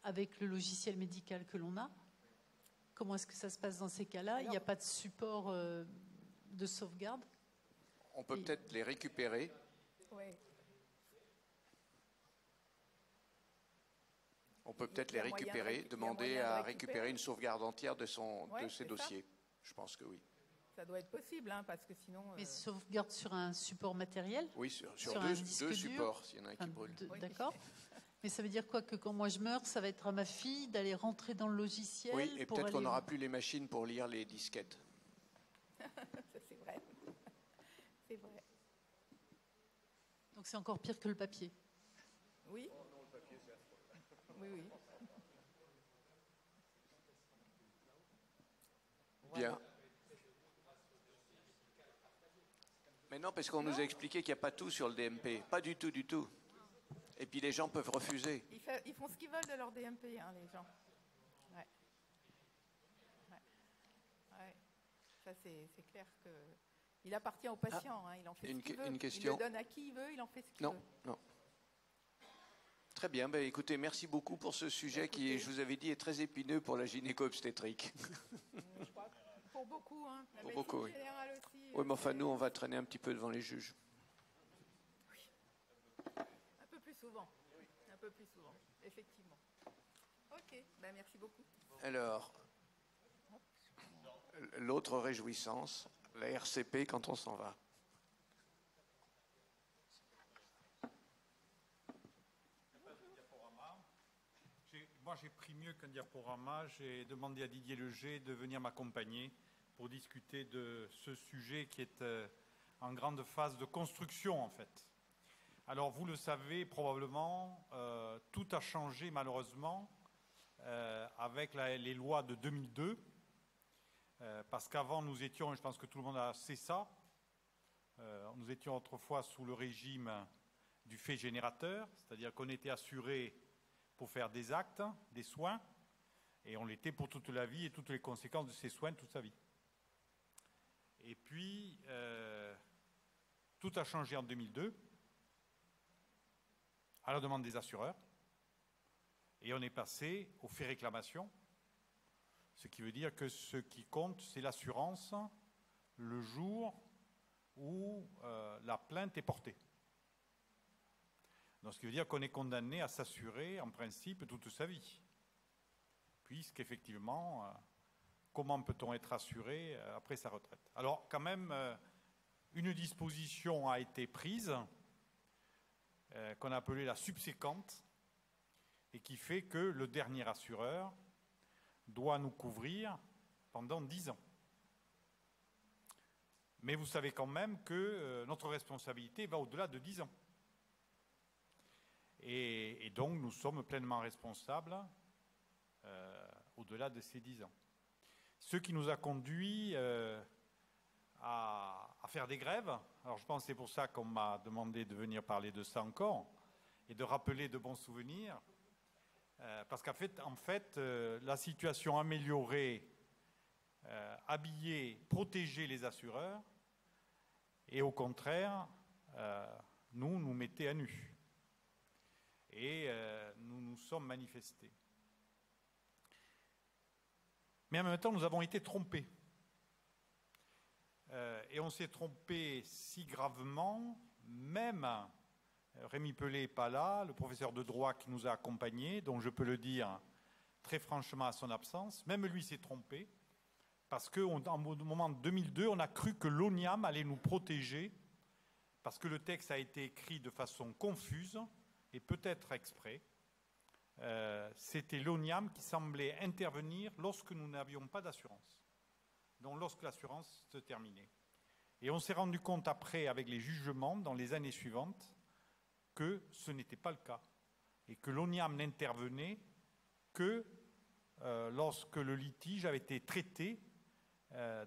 avec le logiciel médical que l'on a. Comment est-ce que ça se passe dans ces cas-là? Il n'y a pas de support de sauvegarde? On peut peut-être les récupérer. ouais. On peut peut-être Il y les a moyen de récupérer, il y a demander moyen de à récupérer. récupérer une sauvegarde entière de Ouais, ses c'est ça. dossiers. Je pense que oui. Ça doit être possible, hein, parce que sinon... Mais sauvegarde sur un support matériel? Oui, sur Sur un disque deux dur. supports, s'il y en a un qui Enfin, brûle. Oui. D'accord. Mais ça veut dire quoi? Que quand moi je meurs, ça va être à ma fille d'aller rentrer dans le logiciel Oui, et pour peut-être qu'on aller- n'aura plus les machines pour lire les disquettes. Ça, c'est vrai. C'est vrai. Donc c'est encore pire que le papier. Oui. Oui, oui. Bien. Mais non, parce qu'on nous a expliqué qu'il n'y a pas tout sur le DMP. Pas du tout, du tout. Et puis les gens peuvent refuser. Ils font ce qu'ils veulent de leur DMP, hein, les gens. Ouais. Ouais. Ouais. Ça, c'est clair que... Il appartient au patient, hein, il en fait une ce qu'il veut. une question. Il le donne à qui il veut, il en fait ce qu'il Non, veut. non. Très bien. Ben, écoutez, merci beaucoup pour ce sujet qui, je vous avais dit, est très épineux pour la gynéco-obstétrique. Je crois que pour beaucoup, hein. La Pour médecine beaucoup, oui. générale aussi. Oui, mais enfin, nous, on va traîner un petit peu devant les juges. Un peu plus souvent. Un peu plus souvent, effectivement. Ok, ben, merci beaucoup. Alors, l'autre réjouissance, la RCP quand on s'en va. Moi, j'ai pris mieux qu'un diaporama. J'ai demandé à Didier Leger de venir m'accompagner pour discuter de ce sujet qui est en grande phase de construction, en fait. Alors, vous le savez probablement, tout a changé malheureusement avec les lois de 2002. Parce qu'avant, nous étions, et je pense que tout le monde a sait ça, nous étions autrefois sous le régime du fait générateur, c'est-à-dire qu'on était assuré pour faire des actes, des soins, et on l'était pour toute la vie et toutes les conséquences de ces soins toute sa vie. Et puis, tout a changé en 2002, à la demande des assureurs, et on est passé au fait réclamation, ce qui veut dire que ce qui compte, c'est l'assurance le jour où la plainte est portée. Donc, ce qui veut dire qu'on est condamné à s'assurer, en principe, toute sa vie. Puisqu'effectivement, comment peut-on être assuré après sa retraite? Alors, quand même, une disposition a été prise, qu'on a appelée la subséquente, et qui fait que le dernier assureur doit nous couvrir pendant 10 ans. Mais vous savez quand même que notre responsabilité va au-delà de 10 ans. Et donc, nous sommes pleinement responsables au-delà de ces 10 ans. Ce qui nous a conduit à faire des grèves. Alors, je pense que c'est pour ça qu'on m'a demandé de venir parler de ça encore et de rappeler de bons souvenirs. Parce qu'en fait, la situation améliorée, habillée, protégeait les assureurs et au contraire, nous mettait à nu. Et nous nous sommes manifestés. Mais en même temps, nous avons été trompés. Et on s'est trompé si gravement, même Rémi Pellet n'est pas là, le professeur de droit qui nous a accompagnés, dont je peux le dire très franchement à son absence, même lui s'est trompé, parce qu'au moment de 2002, on a cru que l'ONIAM allait nous protéger, parce que le texte a été écrit de façon confuse, et peut-être exprès. C'était l'ONIAM qui semblait intervenir lorsque nous n'avions pas d'assurance, donc lorsque l'assurance se terminait. Et on s'est rendu compte après, avec les jugements, dans les années suivantes, que ce n'était pas le cas, et que l'ONIAM n'intervenait que lorsque le litige avait été traité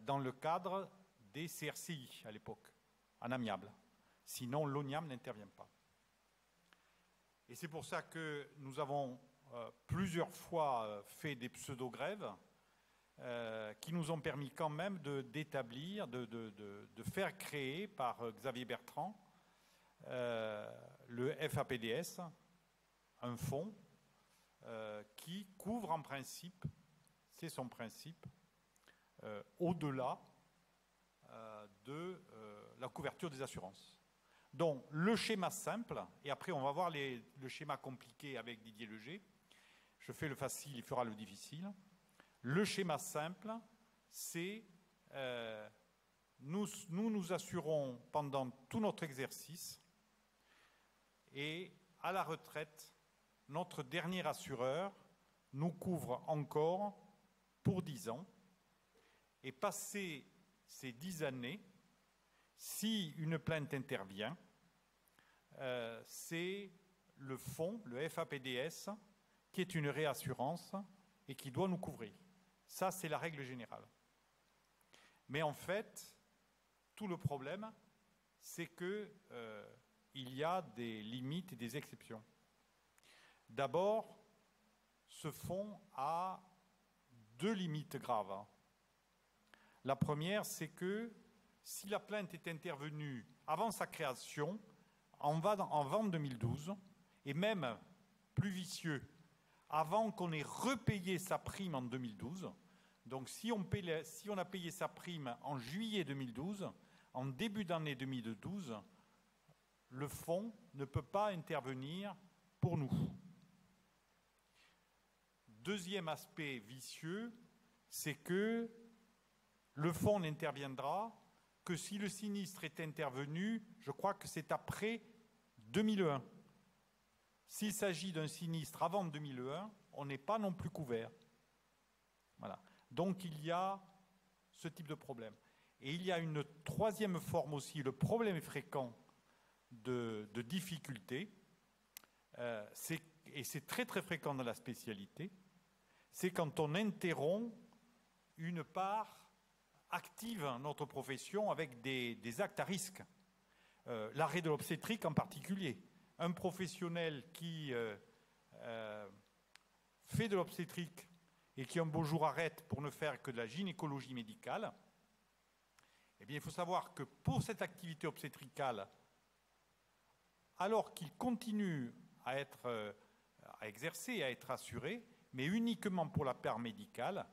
dans le cadre des CRCI à l'époque, en amiable. Sinon, l'ONIAM n'intervient pas. Et c'est pour ça que nous avons plusieurs fois fait des pseudo-grèves qui nous ont permis quand même d'établir, de faire créer par Xavier Bertrand le FAPDS, un fonds qui couvre en principe, c'est son principe, au-delà de la couverture des assurances. Donc le schéma simple, et après on va voir le schéma compliqué avec Didier Leger. Je fais le facile, il fera le difficile. Le schéma simple, c'est nous assurons pendant tout notre exercice, et à la retraite, notre dernier assureur nous couvre encore pour 10 ans. Et passé ces 10 années, si une plainte intervient, c'est le fonds, le FAPDS, qui est une réassurance et qui doit nous couvrir. Ça, c'est la règle générale. Mais en fait, tout le problème, c'est que il y a des limites et des exceptions. D'abord, ce fonds a 2 limites graves. La première, c'est que si la plainte est intervenue avant sa création, en vente 2012, et même plus vicieux, avant qu'on ait repayé sa prime en 2012, donc si on a payé sa prime en juillet 2012, en début d'année 2012, le fonds ne peut pas intervenir pour nous. Deuxième aspect vicieux, c'est que le fonds n'interviendra que si le sinistre est intervenu, je crois que c'est après 2001. S'il s'agit d'un sinistre avant 2001, on n'est pas non plus couvert. Voilà. Donc il y a ce type de problème. Et il y a une troisième forme aussi, le problème fréquent de difficulté, et c'est très très fréquent dans la spécialité, c'est quand on interrompt une part active dans notre profession avec des actes à risque. L'arrêt de l'obstétrique en particulier. Un professionnel qui fait de l'obstétrique et qui un beau jour arrête pour ne faire que de la gynécologie médicale, eh bien, il faut savoir que pour cette activité obstétricale, alors qu'il continue à exercer, à être assuré, mais uniquement pour la part médicale,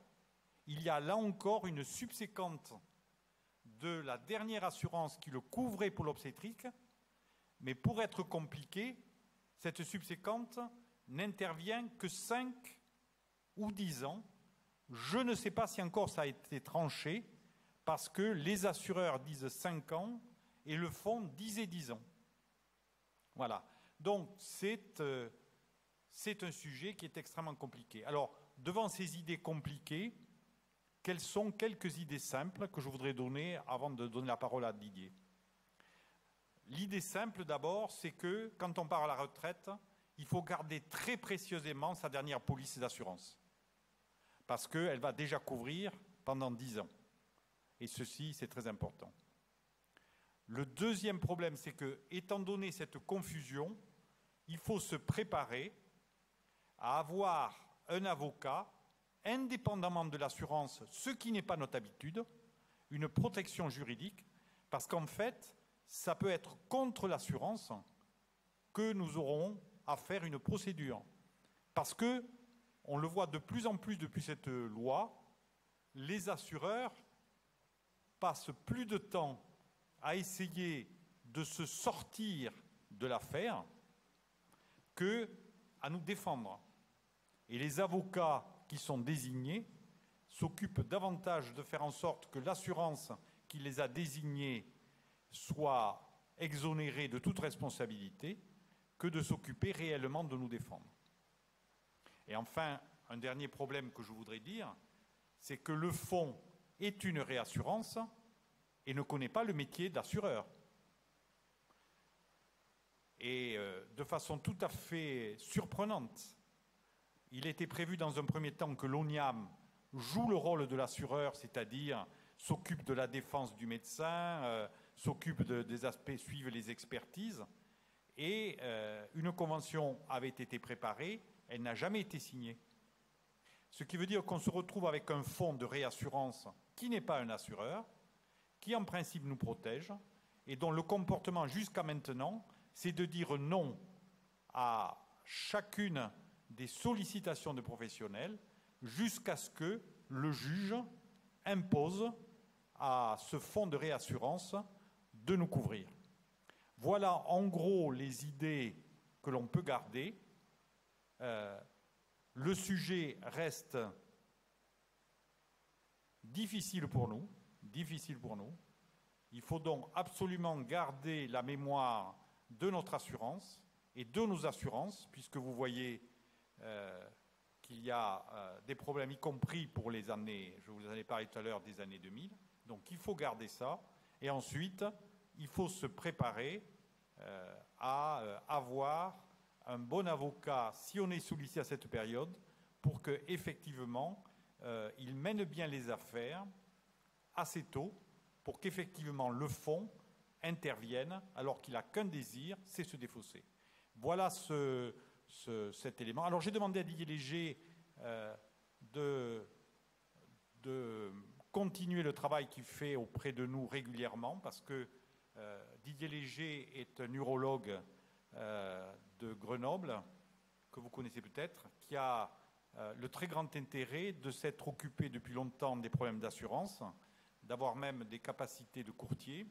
il y a là encore une subséquente de la dernière assurance qui le couvrait pour l'obstétrique, mais pour être compliqué, cette subséquente n'intervient que 5 ou 10 ans. Je ne sais pas si encore ça a été tranché, parce que les assureurs disent 5 ans et le fonds disait 10 ans. Voilà. Donc c'est un sujet qui est extrêmement compliqué. Alors, devant ces idées compliquées, quelles sont quelques idées simples que je voudrais donner avant de donner la parole à Didier? L'idée simple d'abord, c'est que quand on part à la retraite, il faut garder très précieusement sa dernière police d'assurance. Parce qu'elle va déjà couvrir pendant 10 ans. Et ceci, c'est très important. Le deuxième problème, c'est que, étant donné cette confusion, il faut se préparer à avoir un avocat, indépendamment de l'assurance, ce qui n'est pas notre habitude, une protection juridique, parce qu'en fait, ça peut être contre l'assurance que nous aurons à faire une procédure. Parce que, on le voit de plus en plus depuis cette loi, les assureurs passent plus de temps à essayer de se sortir de l'affaire qu'à nous défendre. Et les avocats qui sont désignés s'occupent davantage de faire en sorte que l'assurance qui les a désignés soit exonérée de toute responsabilité que de s'occuper réellement de nous défendre. Et enfin, un dernier problème que je voudrais dire, c'est que le fonds est une réassurance et ne connaît pas le métier d'assureur. Et de façon tout à fait surprenante, il était prévu dans un premier temps que l'ONIAM joue le rôle de l'assureur, c'est-à-dire s'occupe de la défense du médecin, s'occupe des aspects, suivent les expertises. Et une convention avait été préparée, elle n'a jamais été signée. Ce qui veut dire qu'on se retrouve avec un fonds de réassurance qui n'est pas un assureur, qui en principe nous protège, et dont le comportement jusqu'à maintenant, c'est de dire non à chacune des sollicitations de professionnels jusqu'à ce que le juge impose à ce fonds de réassurance de nous couvrir. Voilà en gros les idées que l'on peut garder. Le sujet reste difficile pour nous. Il faut donc absolument garder la mémoire de notre assurance et de nos assurances, puisque vous voyez qu'il y a des problèmes, y compris pour les années, je vous en ai parlé tout à l'heure, des années 2000. Donc il faut garder ça. Et ensuite, il faut se préparer à avoir un bon avocat, si on est sollicité à cette période, pour qu'effectivement, il mène bien les affaires assez tôt, pour qu'effectivement le fonds intervienne alors qu'il n'a qu'un désir, c'est se défausser. Voilà cet élément. Alors j'ai demandé à Didier Léger de continuer le travail qu'il fait auprès de nous régulièrement, parce que Didier Léger est un urologue de Grenoble, que vous connaissez peut-être, qui a le très grand intérêt de s'être occupé depuis longtemps des problèmes d'assurance, d'avoir même des capacités de courtier.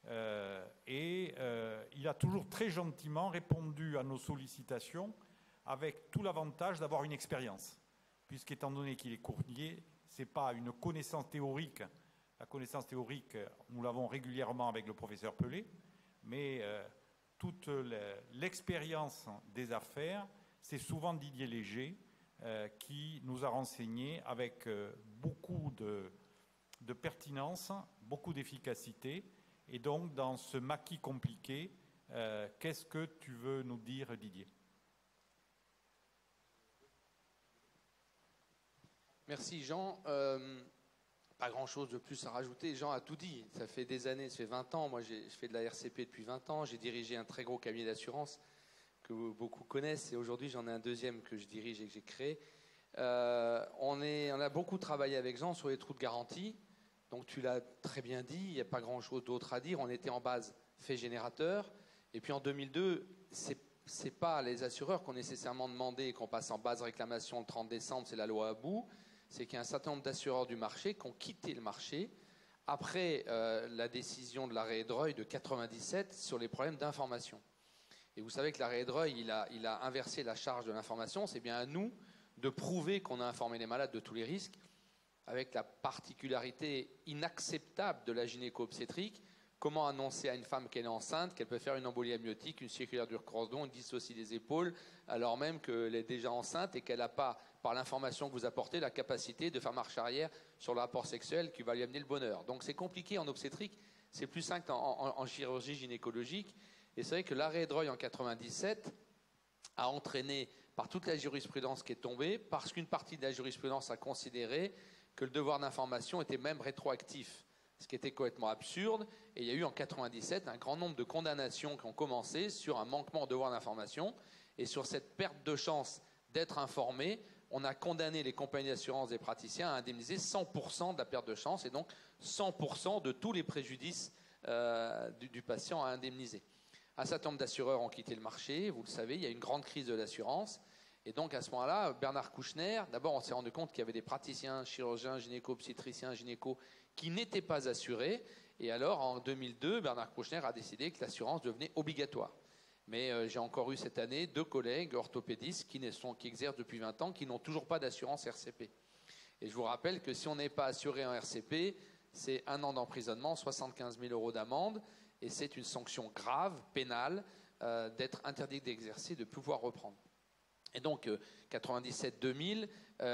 Il a toujours très gentiment répondu à nos sollicitations avec tout l'avantage d'avoir une expérience, puisqu'étant donné qu'il est courtier, ce n'est pas une connaissance théorique. La connaissance théorique, nous l'avons régulièrement avec le professeur Pelé, mais toute l'expérience des affaires, c'est souvent Didier Léger qui nous a renseigné avec beaucoup de pertinence, beaucoup d'efficacité. Et donc, dans ce maquis compliqué, qu'est-ce que tu veux nous dire, Didier ? Merci, Jean. Pas grand-chose de plus à rajouter. Jean a tout dit. Ça fait des années, ça fait 20 ans. Moi, je fais de la RCP depuis 20 ans. J'ai dirigé un très gros cabinet d'assurance que beaucoup connaissent. Et aujourd'hui, j'en ai un deuxième que je dirige et que j'ai créé. On a beaucoup travaillé avec Jean sur les trous de garantie. Donc tu l'as très bien dit, il n'y a pas grand-chose d'autre à dire. On était en base fait générateur. Et puis en 2002, c'est pas les assureurs qui ont nécessairement demandé qu'on passe en base réclamation le 30 décembre, c'est la loi Abou. C'est qu'il y a un certain nombre d'assureurs du marché qui ont quitté le marché après la décision de l'arrêt Dreuil de 97 sur les problèmes d'information. Et vous savez que l'arrêt Dreuil, il a inversé la charge de l'information. C'est bien à nous de prouver qu'on a informé les malades de tous les risques, avec la particularité inacceptable de la gynéco-obstétrique. Comment annoncer à une femme qu'elle est enceinte, qu'elle peut faire une embolie amniotique, une circulaire du cordon, une dyssocie des épaules, alors même qu'elle est déjà enceinte et qu'elle n'a pas, par l'information que vous apportez, la capacité de faire marche arrière sur le rapport sexuel qui va lui amener le bonheur. Donc c'est compliqué en obstétrique, c'est plus simple en chirurgie gynécologique. Et c'est vrai que l'arrêt Dreuil en 97 a entraîné, par toute la jurisprudence qui est tombée, parce qu'une partie de la jurisprudence a considéré que le devoir d'information était même rétroactif, ce qui était complètement absurde. Et il y a eu en 97 un grand nombre de condamnations qui ont commencé sur un manquement au devoir d'information. Et sur cette perte de chance d'être informé, on a condamné les compagnies d'assurance des praticiens à indemniser 100% de la perte de chance et donc 100% de tous les préjudices du patient à indemniser. Un certain nombre d'assureurs ont quitté le marché, vous le savez, il y a une grande crise de l'assurance. Et donc, à ce moment-là, Bernard Kouchner, d'abord, on s'est rendu compte qu'il y avait des praticiens, chirurgiens, gynéco-obstétriciens, gynéco, qui n'étaient pas assurés. Et alors, en 2002, Bernard Kouchner a décidé que l'assurance devenait obligatoire. Mais j'ai encore eu cette année 2 collègues orthopédistes qui exercent depuis 20 ans, qui n'ont toujours pas d'assurance RCP. Et je vous rappelle que si on n'est pas assuré en RCP, c'est 1 an d'emprisonnement, 75 000 € d'amende, et c'est une sanction grave, pénale, d'être interdit d'exercer, de pouvoir reprendre. Et donc, 97-2000,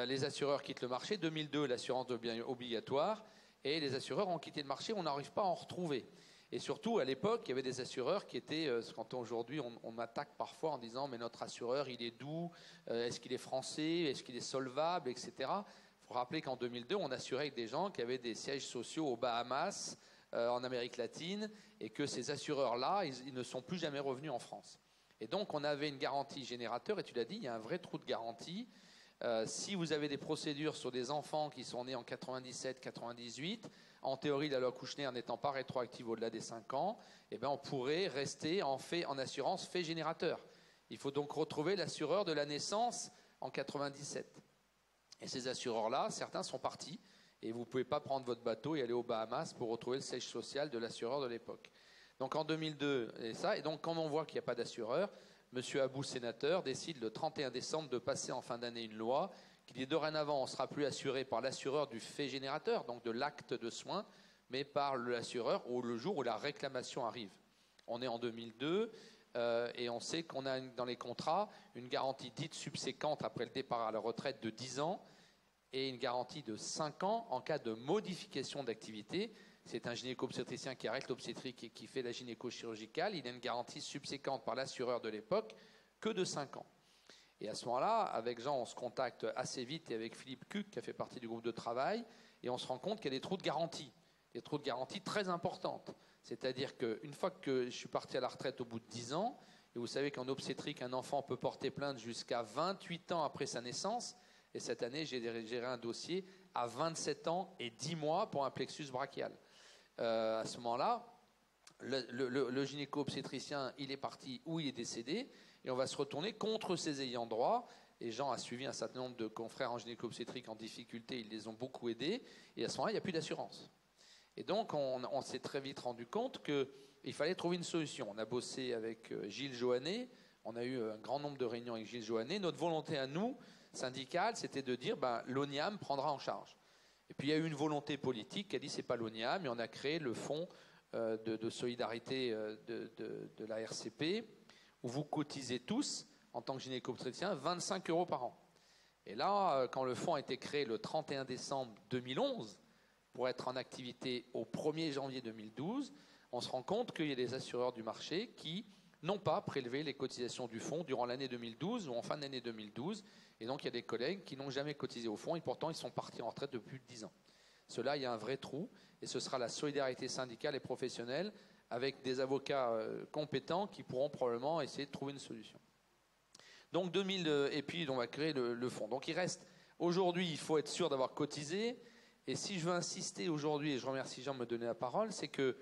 les assureurs quittent le marché. 2002, l'assurance devient obligatoire. Et les assureurs ont quitté le marché, on n'arrive pas à en retrouver. Et surtout, à l'époque, il y avait des assureurs qui étaient... quand aujourd'hui, on m'attaque parfois en disant « mais notre assureur, il est d'où ? Est-ce qu'il est français ? Est-ce qu'il est solvable ? » etc. Il faut rappeler qu'en 2002, on assurait avec des gens qui avaient des sièges sociaux aux Bahamas, en Amérique latine, et que ces assureurs-là, ils ne sont plus jamais revenus en France. Et donc, on avait une garantie générateur, et tu l'as dit, il y a un vrai trou de garantie. Si vous avez des procédures sur des enfants qui sont nés en 97, 98, en théorie, la loi Kouchner n'étant pas rétroactive au-delà des 5 ans, eh ben, on pourrait rester en assurance fait générateur. Il faut donc retrouver l'assureur de la naissance en 97. Et ces assureurs-là, certains sont partis, et vous ne pouvez pas prendre votre bateau et aller aux Bahamas pour retrouver le siège social de l'assureur de l'époque. Donc en 2002, et donc quand on voit qu'il n'y a pas d'assureur, M. Abou, sénateur, décide le 31 décembre de passer en fin d'année une loi qui dit dorénavant on ne sera plus assuré par l'assureur du fait générateur, donc de l'acte de soins, mais par l'assureur le jour où la réclamation arrive. On est en 2002 et on sait qu'on a dans les contrats une garantie dite subséquente après le départ à la retraite de 10 ans et une garantie de 5 ans en cas de modification d'activité. C'est un gynéco-obstétricien qui arrête l'obstétrique et qui fait la gynéco-chirurgicale. Il a une garantie subséquente par l'assureur de l'époque que de 5 ans. Et à ce moment-là, avec Jean, on se contacte assez vite et avec Philippe Cuc, qui a fait partie du groupe de travail, et on se rend compte qu'il y a des trous de garantie. Des trous de garantie très importantes. C'est-à-dire qu'une fois que je suis parti à la retraite au bout de 10 ans, et vous savez qu'en obstétrique, un enfant peut porter plainte jusqu'à 28 ans après sa naissance, et cette année, j'ai géré un dossier à 27 ans et 10 mois pour un plexus brachial. À ce moment-là, le gynéco-obstétricien, il est parti ou il est décédé, et on va se retourner contre ses ayants droit. Et Jean a suivi un certain nombre de confrères en gynéco-obstétrique en difficulté, ils les ont beaucoup aidés, et à ce moment-là, il n'y a plus d'assurance. Et donc, on s'est très vite rendu compte qu'il fallait trouver une solution. On a bossé avec Gilles Joannet, on a eu un grand nombre de réunions avec Gilles Joannet. Notre volonté à nous, syndicale, c'était de dire l'ONIAM prendra en charge. Et puis il y a eu une volonté politique qui a dit c'est pas l'ONIAM, et on a créé le fonds de solidarité de la RCP, où vous cotisez tous, en tant que gynéco-obstétricien, 25 € par an. Et là, quand le fonds a été créé le 31 décembre 2011, pour être en activité au 1er janvier 2012, on se rend compte qu'il y a des assureurs du marché qui n'ont pas prélevé les cotisations du fonds durant l'année 2012 ou en fin d'année 2012. Et donc, il y a des collègues qui n'ont jamais cotisé au fonds et pourtant, ils sont partis en retraite depuis plus de 10 ans. Cela, il y a un vrai trou et ce sera la solidarité syndicale et professionnelle avec des avocats compétents qui pourront probablement essayer de trouver une solution. Donc, et puis, on va créer le fonds. Donc, il reste, aujourd'hui, il faut être sûr d'avoir cotisé. Et si je veux insister aujourd'hui, et je remercie Jean de me donner la parole, c'est que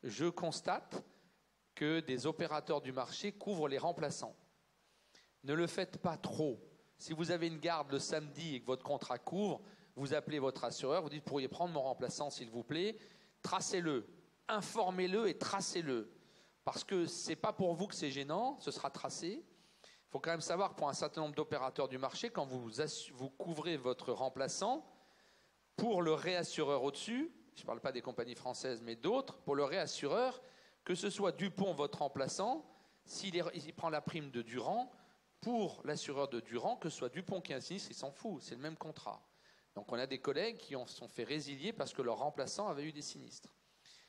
je constate que des opérateurs du marché couvrent les remplaçants. Ne le faites pas trop. Si vous avez une garde le samedi et que votre contrat couvre, vous appelez votre assureur, vous dites, vous pourriez prendre mon remplaçant s'il vous plaît, tracez-le, informez-le et tracez-le. Parce que ce n'est pas pour vous que c'est gênant, ce sera tracé. Il faut quand même savoir que pour un certain nombre d'opérateurs du marché, quand vous couvrez votre remplaçant, pour le réassureur au-dessus, je ne parle pas des compagnies françaises mais d'autres, pour le réassureur, que ce soit Dupont, votre remplaçant, s'il prend la prime de Durand, pour l'assureur de Durand, que ce soit Dupont qui a un sinistre, il s'en fout, c'est le même contrat. Donc on a des collègues qui se sont fait résilier parce que leur remplaçant avait eu des sinistres.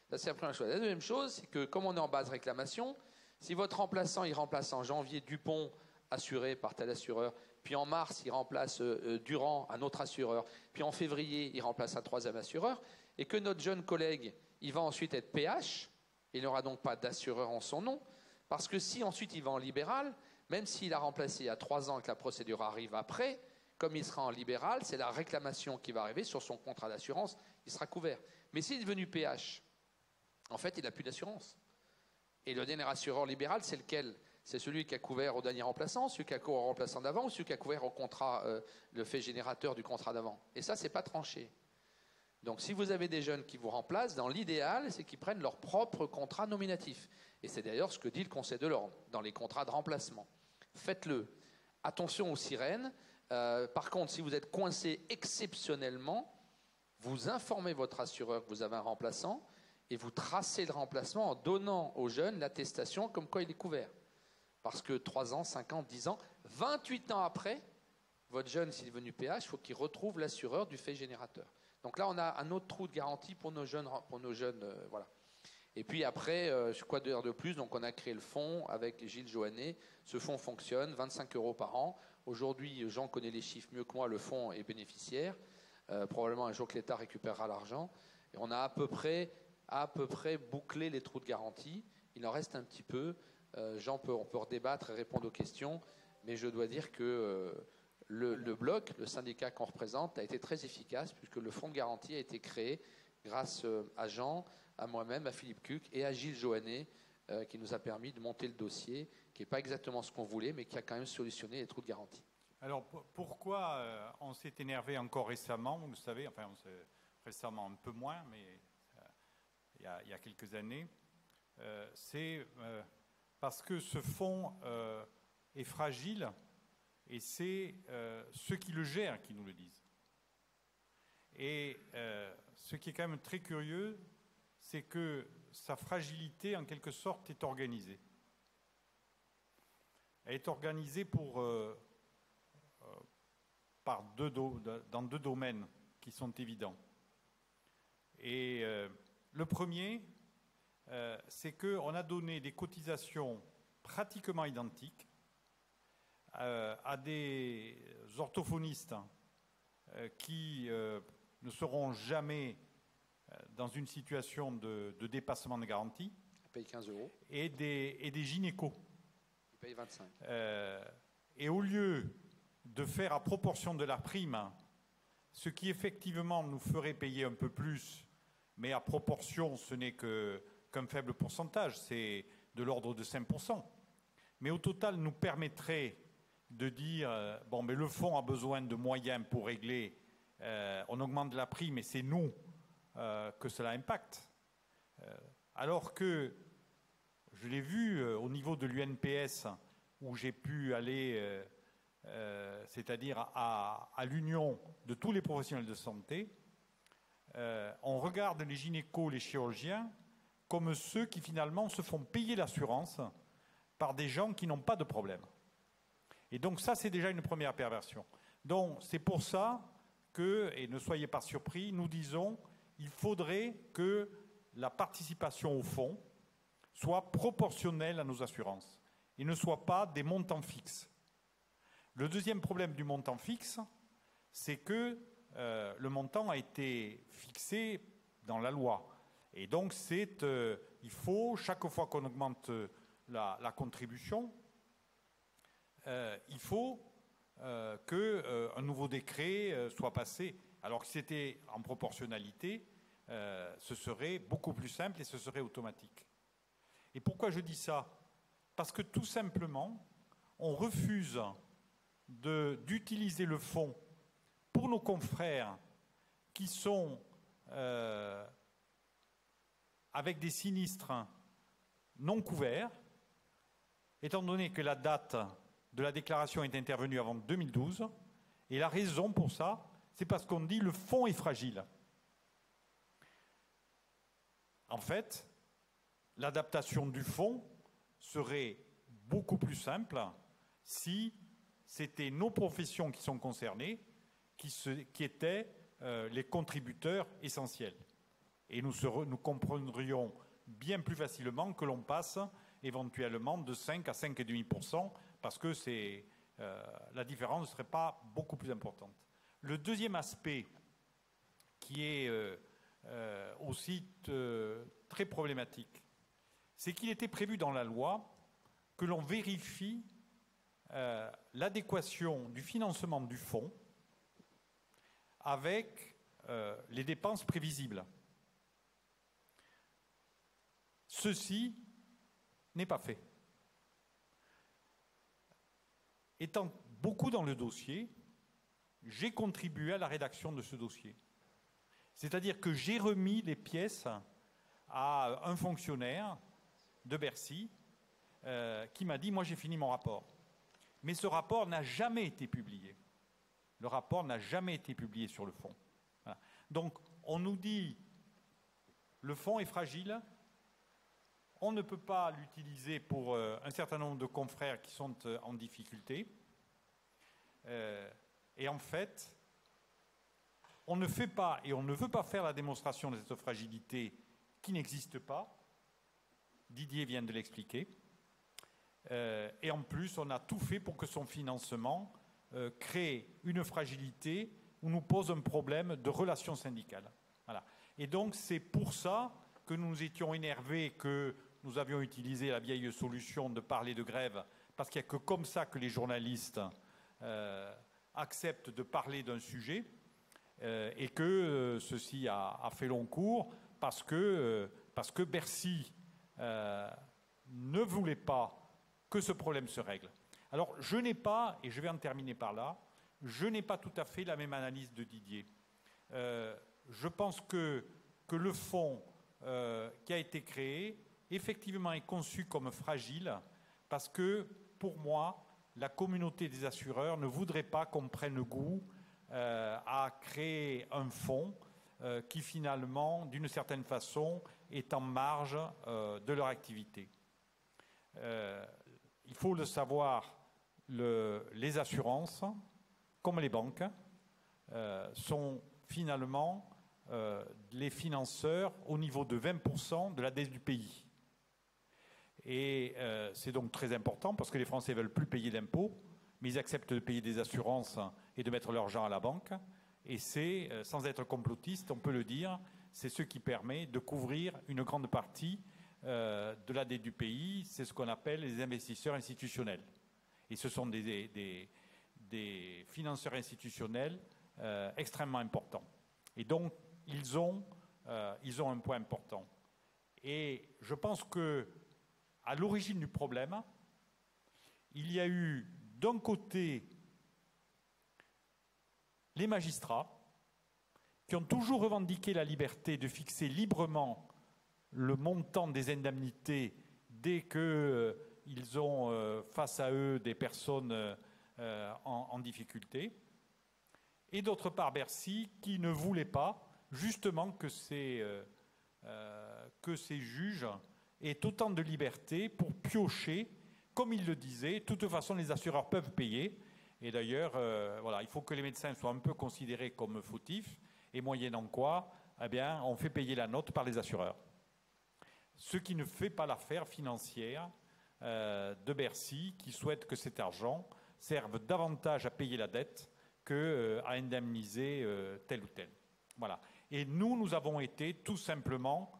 Ça, c'est la première chose. La deuxième chose, c'est que comme on est en base réclamation, si votre remplaçant, il remplace en janvier Dupont, assuré par tel assureur, puis en mars, il remplace Durand, un autre assureur, puis en février, il remplace un troisième assureur, et que notre jeune collègue, il va ensuite être PH, il n'aura donc pas d'assureur en son nom, parce que si ensuite il va en libéral, même s'il a remplacé il y a 3 ans et que la procédure arrive après, comme il sera en libéral, c'est la réclamation qui va arriver sur son contrat d'assurance, il sera couvert. Mais s'il est devenu PH, en fait, il n'a plus d'assurance. Et le dernier assureur libéral, c'est lequel ? C'est celui qui a couvert au dernier remplaçant, celui qui a couvert au remplaçant d'avant ou celui qui a couvert au contrat, le fait générateur du contrat d'avant. Et ça, c'est pas tranché. Donc, si vous avez des jeunes qui vous remplacent, dans l'idéal, c'est qu'ils prennent leur propre contrat nominatif. Et c'est d'ailleurs ce que dit le Conseil de l'ordre dans les contrats de remplacement. Faites-le. Attention aux sirènes. Par contre, si vous êtes coincé exceptionnellement, vous informez votre assureur que vous avez un remplaçant et vous tracez le remplacement en donnant aux jeunes l'attestation comme quoi il est couvert. Parce que 3 ans, 5 ans, 10 ans, 28 ans après, votre jeune, s'il est devenu PH, il faut qu'il retrouve l'assureur du fait générateur. Donc là, on a un autre trou de garantie pour nos jeunes. Voilà. Et puis après, quoi dire de plus ? Donc on a créé le fonds avec Gilles Joannet. Ce fonds fonctionne, 25 € par an. Aujourd'hui, Jean connaît les chiffres mieux que moi, le fonds est bénéficiaire. Probablement un jour que l'État récupérera l'argent. Et on a à peu près bouclé les trous de garantie. Il en reste un petit peu. Jean, on peut redébattre et répondre aux questions. Mais je dois dire que Le bloc, le syndicat qu'on représente, a été très efficace puisque le fonds de garantie a été créé grâce à Jean, à moi-même, à Philippe Cuc et à Gilles Joannet, qui nous a permis de monter le dossier, qui n'est pas exactement ce qu'on voulait, mais qui a quand même solutionné les trous de garantie. Alors pourquoi on s'est énervé encore récemment, vous le savez, enfin récemment un peu moins, mais il y a quelques années, c'est parce que ce fonds est fragile et c'est ceux qui le gèrent qui nous le disent. Et ce qui est quand même très curieux, c'est que sa fragilité, en quelque sorte, est organisée. Elle est organisée dans deux domaines qui sont évidents. Et le premier, c'est qu'on a donné des cotisations pratiquement identiques à des orthophonistes qui ne seront jamais dans une situation de dépassement de garantie. Ils payent 15 €. Et des gynécos. Ils payent 25. Et au lieu de faire à proportion de la prime, ce qui effectivement nous ferait payer un peu plus, mais à proportion, ce n'est qu'un faible pourcentage, c'est de l'ordre de 5%. Mais au total, nous permettrait de dire, bon, mais le fonds a besoin de moyens pour régler, on augmente la prime et c'est nous que cela impacte. Alors que, je l'ai vu au niveau de l'UNPS, où j'ai pu aller, c'est-à-dire à l'union de tous les professionnels de santé, on regarde les gynécos, les chirurgiens, comme ceux qui finalement se font payer l'assurance par des gens qui n'ont pas de problème. Et donc ça, c'est déjà une première perversion. Donc c'est pour ça que, et ne soyez pas surpris, nous disons il faudrait que la participation au fonds soit proportionnelle à nos assurances et ne soit pas des montants fixes. Le deuxième problème du montant fixe, c'est que le montant a été fixé dans la loi. Et donc, il faut, chaque fois qu'on augmente la contribution, il faut qu'un nouveau décret soit passé. Alors que c'était en proportionnalité, ce serait beaucoup plus simple et ce serait automatique. Et pourquoi je dis ça? Parce que tout simplement, on refuse d'utiliser le fonds pour nos confrères qui sont avec des sinistres non couverts, étant donné que la date de la déclaration est intervenue avant 2012, et la raison pour ça, c'est parce qu'on dit le fonds est fragile. En fait, l'adaptation du fonds serait beaucoup plus simple si c'était nos professions qui sont concernées, qui étaient les contributeurs essentiels. Et nous comprendrions bien plus facilement que l'on passe éventuellement de 5 à 5,5%, parce que la différence ne serait pas beaucoup plus importante. Le deuxième aspect qui est aussi très problématique, c'est qu'il était prévu dans la loi que l'on vérifie l'adéquation du financement du fonds avec les dépenses prévisibles. Ceci n'est pas fait. Étant beaucoup dans le dossier, j'ai contribué à la rédaction de ce dossier. C'est-à-dire que j'ai remis les pièces à un fonctionnaire de Bercy qui m'a dit « moi j'ai fini mon rapport ». Mais ce rapport n'a jamais été publié. Le rapport n'a jamais été publié sur le fond. Voilà. Donc on nous dit le fonds est fragile, on ne peut pas l'utiliser pour un certain nombre de confrères qui sont en difficulté. Et en fait, on ne fait pas et on ne veut pas faire la démonstration de cette fragilité qui n'existe pas. Didier vient de l'expliquer. Et en plus, on a tout fait pour que son financement crée une fragilité ou nous pose un problème de relations syndicales. Voilà. Et donc, c'est pour ça que nous nous étions énervés, que nous avions utilisé la vieille solution de parler de grève, parce qu'il n'y a que comme ça que les journalistes acceptent de parler d'un sujet et que ceci a fait long cours parce que Bercy ne voulait pas que ce problème se règle. Alors, je n'ai pas, et je vais en terminer par là, je n'ai pas tout à fait la même analyse de Didier. Je pense que le fonds qui a été créé, effectivement, est conçu comme fragile parce que, pour moi, la communauté des assureurs ne voudrait pas qu'on prenne goût à créer un fonds qui, finalement, d'une certaine façon, est en marge de leur activité. Il faut le savoir, les assurances, comme les banques, sont finalement les financeurs au niveau de 20% de la dette du pays. Et c'est donc très important parce que les Français ne veulent plus payer d'impôts, mais ils acceptent de payer des assurances et de mettre leur argent à la banque. Et c'est, sans être complotiste, on peut le dire, c'est ce qui permet de couvrir une grande partie de la dette du pays. C'est ce qu'on appelle les investisseurs institutionnels. Et ce sont des financeurs institutionnels extrêmement importants. Et donc, ils ont un point important. Et je pense que à l'origine du problème, il y a eu d'un côté les magistrats qui ont toujours revendiqué la liberté de fixer librement le montant des indemnités dès qu'ils ont face à eux des personnes en difficulté. Et d'autre part, Bercy, qui ne voulait pas justement que ces juges aient autant de liberté pour piocher, comme il le disait. De toute façon, les assureurs peuvent payer. Et d'ailleurs, voilà, il faut que les médecins soient un peu considérés comme fautifs, et moyennant quoi, eh bien, on fait payer la note par les assureurs. Ce qui ne fait pas l'affaire financière de Bercy, qui souhaite que cet argent serve davantage à payer la dette qu'à indemniser tel ou tel. Voilà. Et nous avons été tout simplement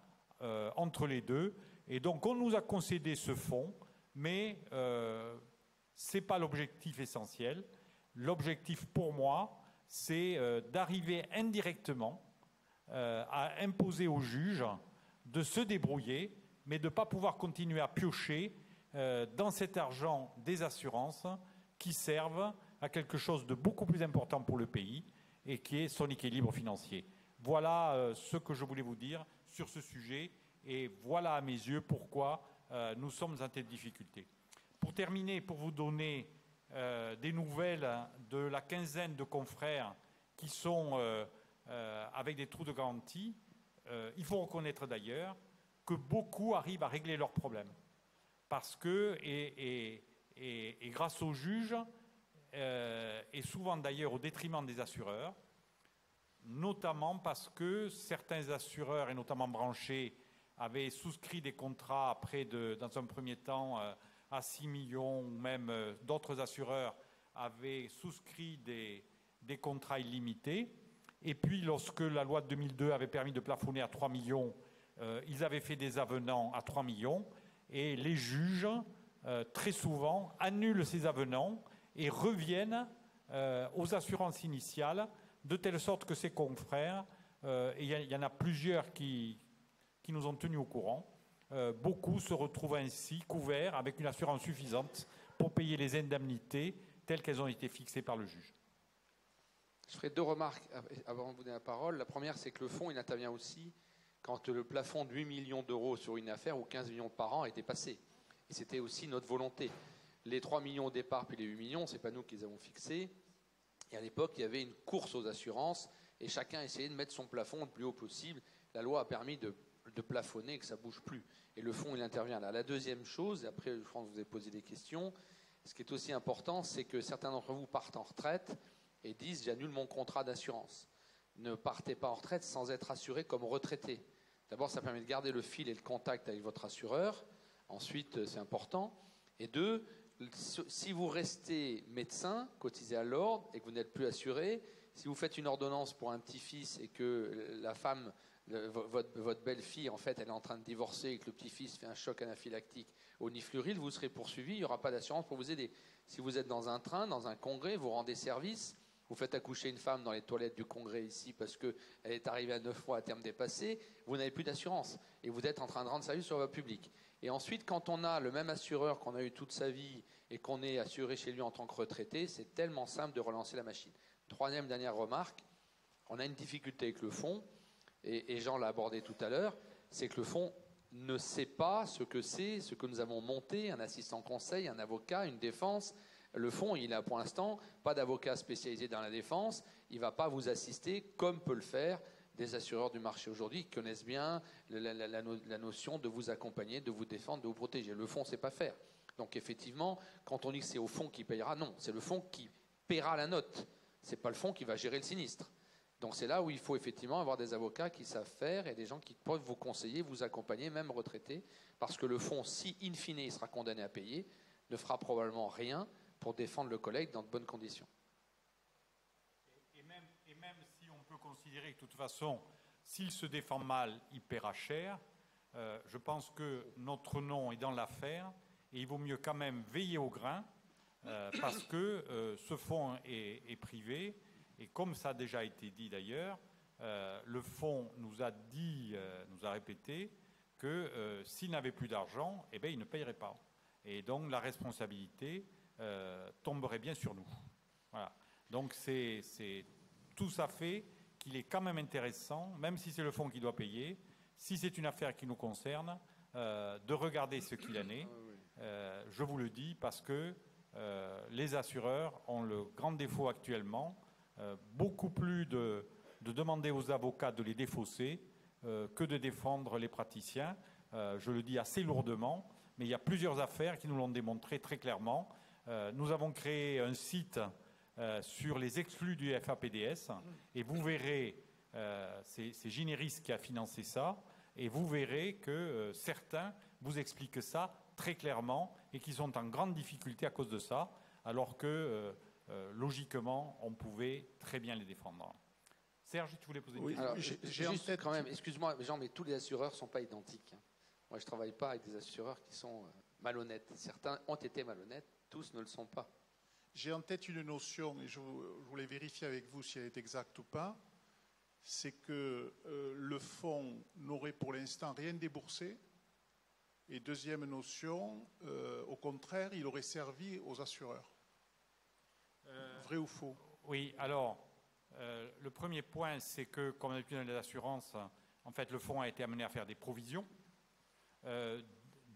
entre les deux. Et donc, on nous a concédé ce fonds, mais ce n'est pas l'objectif essentiel. L'objectif, pour moi, c'est d'arriver indirectement à imposer aux juges de se débrouiller, mais de ne pas pouvoir continuer à piocher dans cet argent des assurances qui servent à quelque chose de beaucoup plus important pour le pays et qui est son équilibre financier. Voilà ce que je voulais vous dire sur ce sujet et voilà à mes yeux pourquoi nous sommes en telle difficulté. Pour terminer, pour vous donner des nouvelles de la quinzaine de confrères qui sont avec des trous de garantie, il faut reconnaître d'ailleurs que beaucoup arrivent à régler leurs problèmes. Parce que, et grâce aux juges, et souvent d'ailleurs au détriment des assureurs, notamment parce que certains assureurs, et notamment branchés, avaient souscrit des contrats après, dans un premier temps, à 6 millions, ou même d'autres assureurs avaient souscrit des contrats illimités. Et puis, lorsque la loi de 2002 avait permis de plafonner à 3 millions, ils avaient fait des avenants à 3 millions. Et les juges, très souvent, annulent ces avenants et reviennent aux assurances initiales, de telle sorte que ces confrères, et il y en a plusieurs qui nous ont tenus au courant, beaucoup se retrouvent ainsi couverts avec une assurance suffisante pour payer les indemnités telles qu'elles ont été fixées par le juge. Je ferai deux remarques avant de vous donner la parole. La première, c'est que le fonds, il intervient aussi quand le plafond de 8 millions d'euros sur une affaire ou 15 millions par an était passé. Et c'était aussi notre volonté. Les 3 millions au départ, puis les 8 millions, ce n'est pas nous qui les avons fixés. Et à l'époque, il y avait une course aux assurances et chacun essayait de mettre son plafond le plus haut possible. La loi a permis de plafonner et que ça ne bouge plus. Et le fonds, il intervient là. La deuxième chose, et après, je pense que vous avez posé des questions, ce qui est aussi important, c'est que certains d'entre vous partent en retraite et disent « j'annule mon contrat d'assurance ». Ne partez pas en retraite sans être assuré comme retraité. D'abord, ça permet de garder le fil et le contact avec votre assureur. Ensuite, c'est important. Et deux, si vous restez médecin, cotisé à l'ordre, et que vous n'êtes plus assuré, si vous faites une ordonnance pour un petit-fils et que la femme, votre belle-fille, en fait, elle est en train de divorcer et que le petit-fils fait un choc anaphylactique au nifluril, vous serez poursuivi, il n'y aura pas d'assurance pour vous aider. Si vous êtes dans un train, dans un congrès, vous rendez service, vous faites accoucher une femme dans les toilettes du Congrès ici parce qu'elle est arrivée à 9 mois à terme dépassé, vous n'avez plus d'assurance et vous êtes en train de rendre service sur la voie publique. Et ensuite, quand on a le même assureur qu'on a eu toute sa vie et qu'on est assuré chez lui en tant que retraité, c'est tellement simple de relancer la machine. Troisième, dernière remarque, on a une difficulté avec le fonds, et Jean l'a abordé tout à l'heure, c'est que le fonds ne sait pas ce que c'est, ce que nous avons monté, un assistant conseil, un avocat, une défense. Le fonds, il n'a pour l'instant pas d'avocat spécialisé dans la défense, il ne va pas vous assister comme peut le faire des assureurs du marché aujourd'hui qui connaissent bien la notion de vous accompagner, de vous défendre, de vous protéger. Le fonds ne sait pas faire. Donc effectivement, quand on dit que c'est au fonds qui payera, non, c'est le fonds qui paiera la note. Ce n'est pas le fonds qui va gérer le sinistre. Donc c'est là où il faut effectivement avoir des avocats qui savent faire et des gens qui peuvent vous conseiller, vous accompagner, même retraités, parce que le fonds, si in fine il sera condamné à payer, ne fera probablement rien pour défendre le collègue dans de bonnes conditions. Et même si on peut considérer que de toute façon, s'il se défend mal, il paiera cher, je pense que notre nom est dans l'affaire et il vaut mieux quand même veiller au grain parce que ce fonds est privé. Et comme ça a déjà été dit d'ailleurs, le fonds nous a dit, nous a répété que s'il n'avait plus d'argent, eh bien, il ne payerait pas. Et donc la responsabilité tomberait bien sur nous. Voilà. Donc tout ça fait qu'il est quand même intéressant, même si c'est le fonds qui doit payer, si c'est une affaire qui nous concerne, de regarder ce qu'il en est. Je vous le dis parce que les assureurs ont le grand défaut actuellement, beaucoup plus de demander aux avocats de les défausser que de défendre les praticiens. Je le dis assez lourdement, mais il y a plusieurs affaires qui nous l'ont démontré très clairement. Nous avons créé un site sur les exclus du FAPDS et vous verrez, c'est Gineris qui a financé ça, et vous verrez que certains vous expliquent ça très clairement et qu'ils sont en grande difficulté à cause de ça, alors que logiquement, on pouvait très bien les défendre. Serge, tu voulais poser une question? Alors, juste quand même, excuse-moi, Jean, mais tous les assureurs ne sont pas identiques. Moi, je ne travaille pas avec des assureurs qui sont malhonnêtes. Certains ont été malhonnêtes, tous ne le sont pas. J'ai en tête une notion, et je voulais vérifier avec vous si elle est exacte ou pas, c'est que le fonds n'aurait pour l'instant rien déboursé. Et deuxième notion, au contraire, il aurait servi aux assureurs. Vrai ou faux? Oui, alors, le premier point, c'est que, comme d'habitude dans les assurances, en fait, le fonds a été amené à faire des provisions,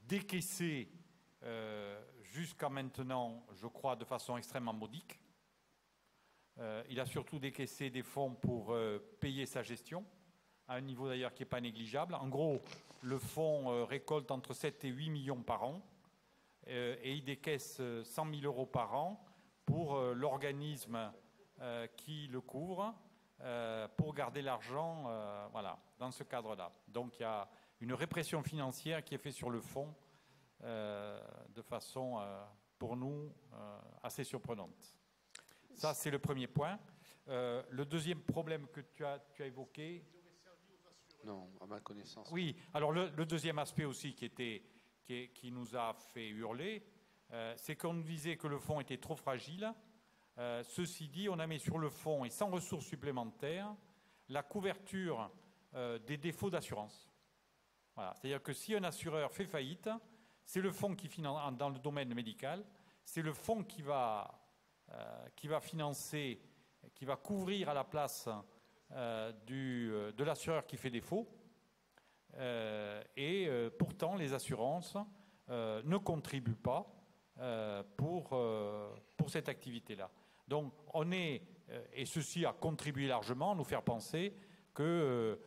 décaissées jusqu'à maintenant, je crois, de façon extrêmement modique. Il a surtout décaissé des fonds pour payer sa gestion, à un niveau d'ailleurs qui n'est pas négligeable. En gros, le fonds récolte entre 7 et 8 millions par an, et il décaisse 100 000 euros par an pour l'organisme qui le couvre, pour garder l'argent voilà, dans ce cadre-là. Donc il y a une répression financière qui est faite sur le fonds de façon, pour nous, assez surprenante. Ça, c'est le premier point. Le deuxième problème que tu as évoqué... Non, à ma connaissance. Oui, alors le deuxième aspect aussi qui nous a fait hurler, c'est qu'on nous disait que le fonds était trop fragile. Ceci dit, on a mis sur le fonds, et sans ressources supplémentaires, la couverture des défauts d'assurance. Voilà. C'est-à-dire que si un assureur fait faillite, c'est le fonds qui finance, dans le domaine médical, c'est le fonds qui va financer, qui va couvrir à la place de l'assureur qui fait défaut. Pourtant, les assurances ne contribuent pas pour cette activité-là. Donc, et ceci a contribué largement à nous faire penser que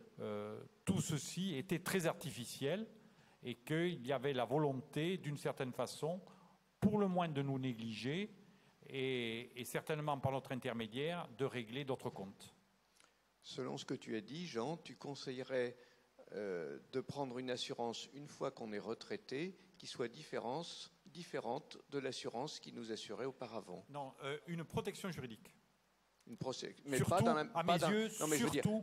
tout ceci était très artificiel et qu'il y avait la volonté, d'une certaine façon, pour le moins de nous négliger et certainement par notre intermédiaire, de régler d'autres comptes. Selon ce que tu as dit, Jean, tu conseillerais de prendre une assurance une fois qu'on est retraité qui soit différente de l'assurance qui nous assurait auparavant. Non, une protection juridique. Mais surtout, pas dans la, à mes yeux,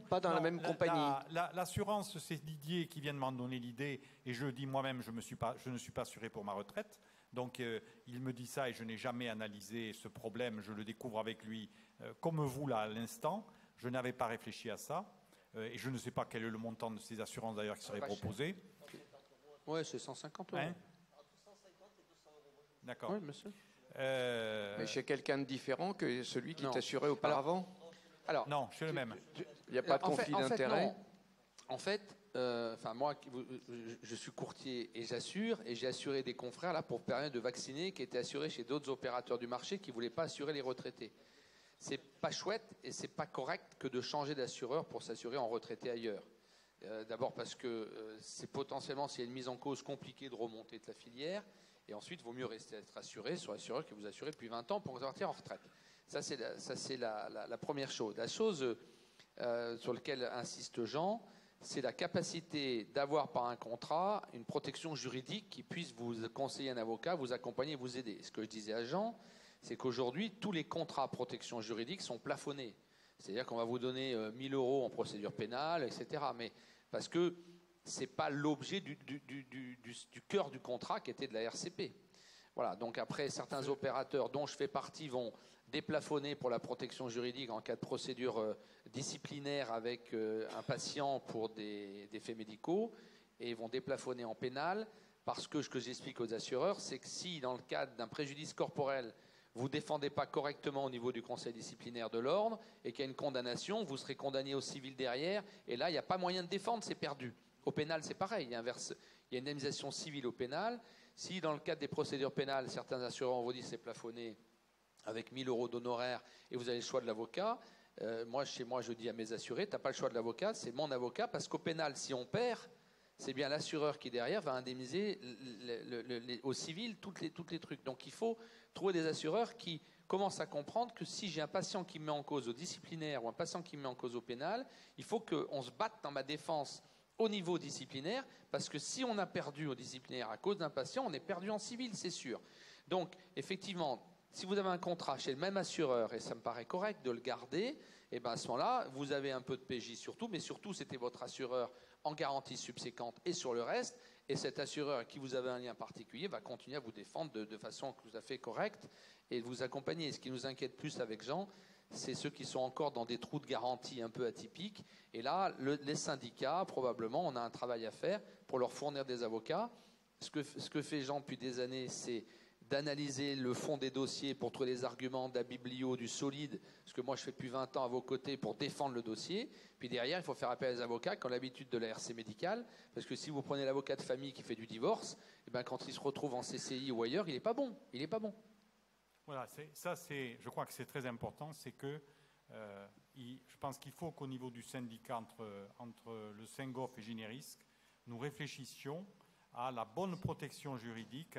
pas dans la même compagnie. L'assurance, c'est Didier qui vient de m'en donner l'idée, et je le dis moi-même, je ne suis pas assuré pour ma retraite, Donc il me dit ça et je n'ai jamais analysé ce problème, je le découvre avec lui comme vous là à l'instant. Je n'avais pas réfléchi à ça et je ne sais pas quel est le montant de ces assurances d'ailleurs qui serait proposé. Oui, c'est 150 euros. Hein? D'accord. Oui, monsieur. Mais chez quelqu'un de différent que celui qui t'assurait auparavant? Alors, non, chez le même. Il n'y a pas de conflit d'intérêt? En fait, moi, je suis courtier et j'assure, et j'ai assuré des confrères là pour permettre de vacciner qui étaient assurés chez d'autres opérateurs du marché qui ne voulaient pas assurer les retraités. C'est pas chouette et c'est pas correct que de changer d'assureur pour s'assurer en retraité ailleurs. D'abord parce que c'est potentiellement, s'il y a une mise en cause compliquée de remonter de la filière, et ensuite, il vaut mieux rester être assuré sur l'assureur que vous assurez depuis 20 ans pour partir en retraite. Ça, c'est la première chose. La chose sur laquelle insiste Jean, c'est la capacité d'avoir par un contrat une protection juridique qui puisse vous conseiller un avocat, vous accompagner, vous aider. Ce que je disais à Jean, c'est qu'aujourd'hui, tous les contrats à protection juridique sont plafonnés. C'est-à-dire qu'on va vous donner 1 000 € en procédure pénale, etc. Mais parce que ce n'est pas l'objet du cœur du contrat qui était de la RCP. Voilà, donc après, certains opérateurs dont je fais partie vont déplafonner pour la protection juridique en cas de procédure disciplinaire avec un patient pour des faits médicaux et vont déplafonner en pénal parce que ce que j'explique aux assureurs, c'est que si dans le cadre d'un préjudice corporel, vous ne défendez pas correctement au niveau du conseil disciplinaire de l'ordre et qu'il y a une condamnation, vous serez condamné au civil derrière et là, il n'y a pas moyen de défendre, c'est perdu. Au pénal, c'est pareil, il y a une indemnisation civile au pénal. Si dans le cadre des procédures pénales, certains assureurs vous disent c'est plafonné avec 1 000 € d'honoraires et vous avez le choix de l'avocat, chez moi, je dis à mes assurés, tu n'as pas le choix de l'avocat, c'est mon avocat, parce qu'au pénal, si on perd, c'est bien l'assureur qui derrière va indemniser au civil toutes les trucs. Donc il faut trouver des assureurs qui commencent à comprendre que si j'ai un patient qui me met en cause au disciplinaire ou un patient qui me met en cause au pénal, il faut qu'on se batte dans ma défense au niveau disciplinaire, parce que si on a perdu au disciplinaire à cause d'un patient, on est perdu en civil, c'est sûr. Donc, effectivement, si vous avez un contrat chez le même assureur, et ça me paraît correct de le garder, et bien à ce moment-là, vous avez un peu de PJ surtout, mais surtout, c'était votre assureur en garantie subséquente et sur le reste, et cet assureur avec qui vous avez un lien particulier va continuer à vous défendre de façon tout à fait correcte et de vous accompagner. Et ce qui nous inquiète plus avec Jean, c'est ceux qui sont encore dans des trous de garantie un peu atypiques. Et là, les syndicats, probablement, on a un travail à faire pour leur fournir des avocats. Ce que fait Jean depuis des années, c'est d'analyser le fond des dossiers pour trouver les arguments de la biblio, du solide, ce que moi je fais depuis 20 ans à vos côtés pour défendre le dossier. Puis derrière, il faut faire appel à des avocats qui ont l'habitude de la RC médicale, parce que si vous prenez l'avocat de famille qui fait du divorce, et ben quand il se retrouve en CCI ou ailleurs, il n'est pas bon. Il n'est pas bon. Voilà, je crois que c'est très important, c'est que je pense qu'il faut qu'au niveau du syndicat entre le Sengof et Générisque, nous réfléchissions à la bonne protection juridique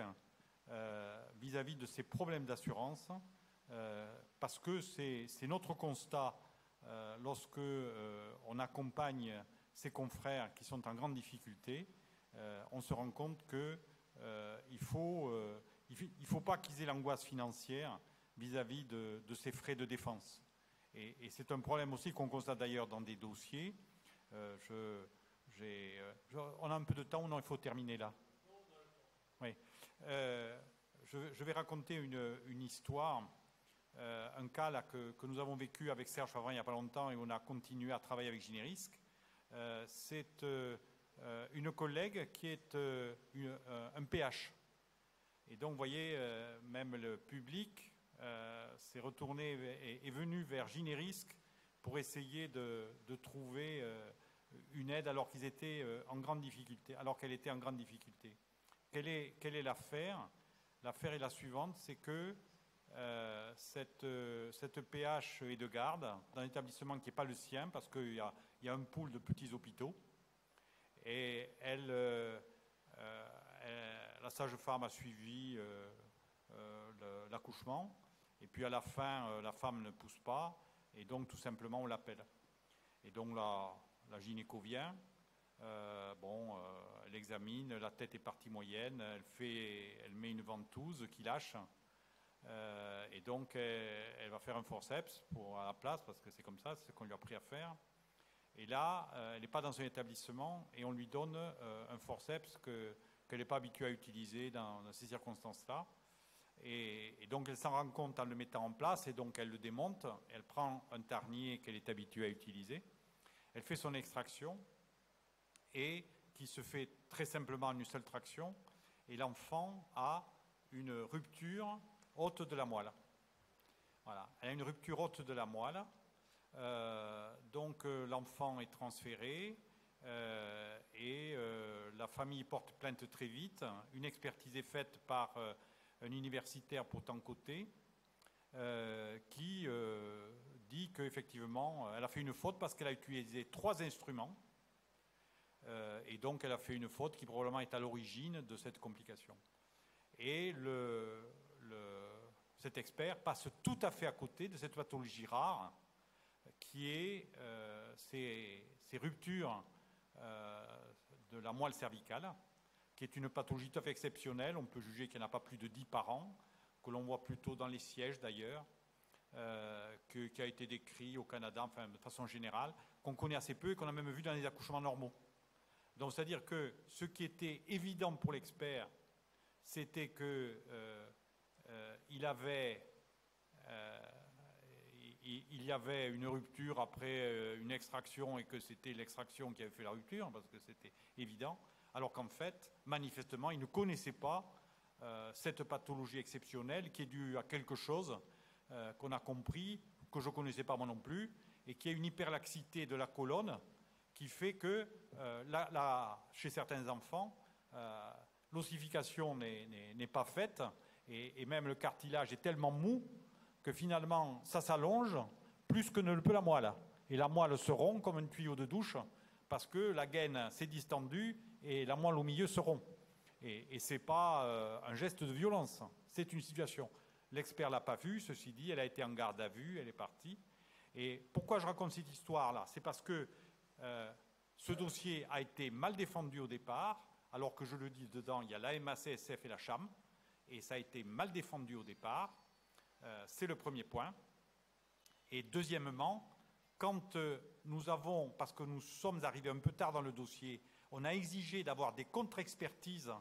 vis-à-vis de ces problèmes d'assurance, parce que c'est notre constat lorsque on accompagne ces confrères qui sont en grande difficulté, on se rend compte que il faut pas qu'ils aient l'angoisse financière vis-à-vis de ces frais de défense. Et c'est un problème aussi qu'on constate d'ailleurs dans des dossiers. On a un peu de temps ou non, il faut terminer là. Oui. Je vais raconter une histoire, un cas là, que nous avons vécu avec Serge Favrin il n'y a pas longtemps et on a continué à travailler avec Générisque. C'est une collègue qui est un PH. Et donc, vous voyez, même le public s'est retourné est venu vers Générisque pour essayer de trouver une aide alors qu'ils étaient en grande difficulté, alors qu'elle était en grande difficulté. Quelle est l'affaire? L'affaire est la suivante, c'est que cette PH est de garde dans un établissement qui n'est pas le sien parce qu'il y a un pool de petits hôpitaux et la sage-femme a suivi l'accouchement et puis à la fin la femme ne pousse pas et donc tout simplement on l'appelle et donc la gynéco vient. Elle examine, la tête est partie moyenne, elle met une ventouse qui lâche et donc elle va faire un forceps à la place parce que c'est comme ça, c'est ce qu'on lui a appris à faire. Et là, elle n'est pas dans un établissement et on lui donne un forceps que qu'elle n'est pas habituée à utiliser dans ces circonstances-là. Et donc elle s'en rend compte en le mettant en place, et donc elle le démonte, elle prend un tarnier qu'elle est habituée à utiliser, elle fait son extraction, et qui se fait très simplement en une seule traction, et l'enfant a une rupture haute de la moelle. Voilà, elle a une rupture haute de la moelle, donc l'enfant est transféré, et la famille porte plainte très vite. Une expertise est faite par un universitaire pourtant coté, qui dit qu'effectivement elle a fait une faute parce qu'elle a utilisé 3 instruments, et donc elle a fait une faute qui probablement est à l'origine de cette complication. Et cet expert passe tout à fait à côté de cette pathologie rare qui est ces ruptures de la moelle cervicale, qui est une pathologie tout à fait exceptionnelle. On peut juger qu'il n'y en a pas plus de 10 par an, que l'on voit plutôt dans les sièges d'ailleurs, qui a été décrit au Canada, enfin de façon générale, qu'on connaît assez peu et qu'on a même vu dans les accouchements normaux. Donc c'est-à-dire que ce qui était évident pour l'expert, c'était que il y avait une rupture après une extraction et que c'était l'extraction qui avait fait la rupture, parce que c'était évident, alors qu'en fait, manifestement, il ne connaissait pas cette pathologie exceptionnelle qui est due à quelque chose qu'on a compris, que je ne connaissais pas moi non plus, et qui est une hyperlaxité de la colonne qui fait que chez certains enfants, l'ossification n'est pas faite, et même le cartilage est tellement mou que finalement ça s'allonge plus que ne le peut la moelle. Et la moelle se rompt comme un tuyau de douche parce que la gaine s'est distendue et la moelle au milieu se rompt. Et ce n'est pas un geste de violence, c'est une situation. L'expert ne l'a pas vue, ceci dit, elle a été en garde à vue, elle est partie. Et pourquoi je raconte cette histoire-là? C'est parce que ce dossier a été mal défendu au départ, alors que je le dis dedans, il y a l'AMA-CSF et la CHAM, et ça a été mal défendu au départ. C'est le premier point. Et deuxièmement, quand nous avons, parce que nous sommes arrivés un peu tard dans le dossier, on a exigé d'avoir des contre-expertises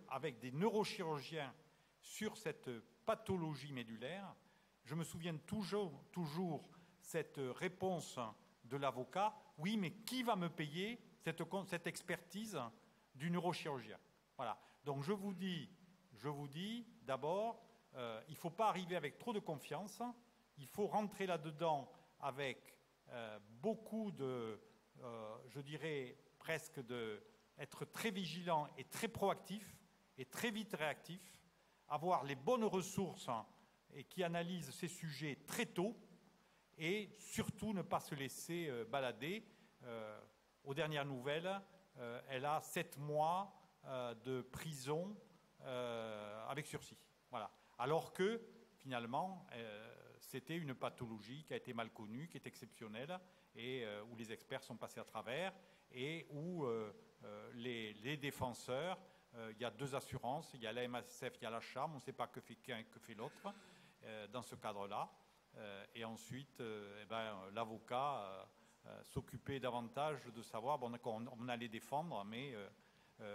avec des neurochirurgiens sur cette pathologie médulaire, je me souviens toujours cette réponse de l'avocat, oui, mais qui va me payer cette expertise du neurochirurgien? Voilà. Donc je vous dis d'abord, il ne faut pas arriver avec trop de confiance, il faut rentrer là-dedans avec beaucoup de, je dirais presque être très vigilant et très proactif et très vite réactif, avoir les bonnes ressources et qui analysent ces sujets très tôt, et surtout ne pas se laisser balader. Aux dernières nouvelles, elle a 7 mois de prison avec sursis. Voilà. Alors que, finalement, c'était une pathologie qui a été mal connue, qui est exceptionnelle, et où les experts sont passés à travers, et où les défenseurs, il y a 2 assurances, il y a la MASF, il y a la CHAM, on ne sait pas que fait qu'un, que fait l'autre, dans ce cadre-là. Et ensuite, l'avocat s'occupait davantage de savoir, bon, on allait défendre, mais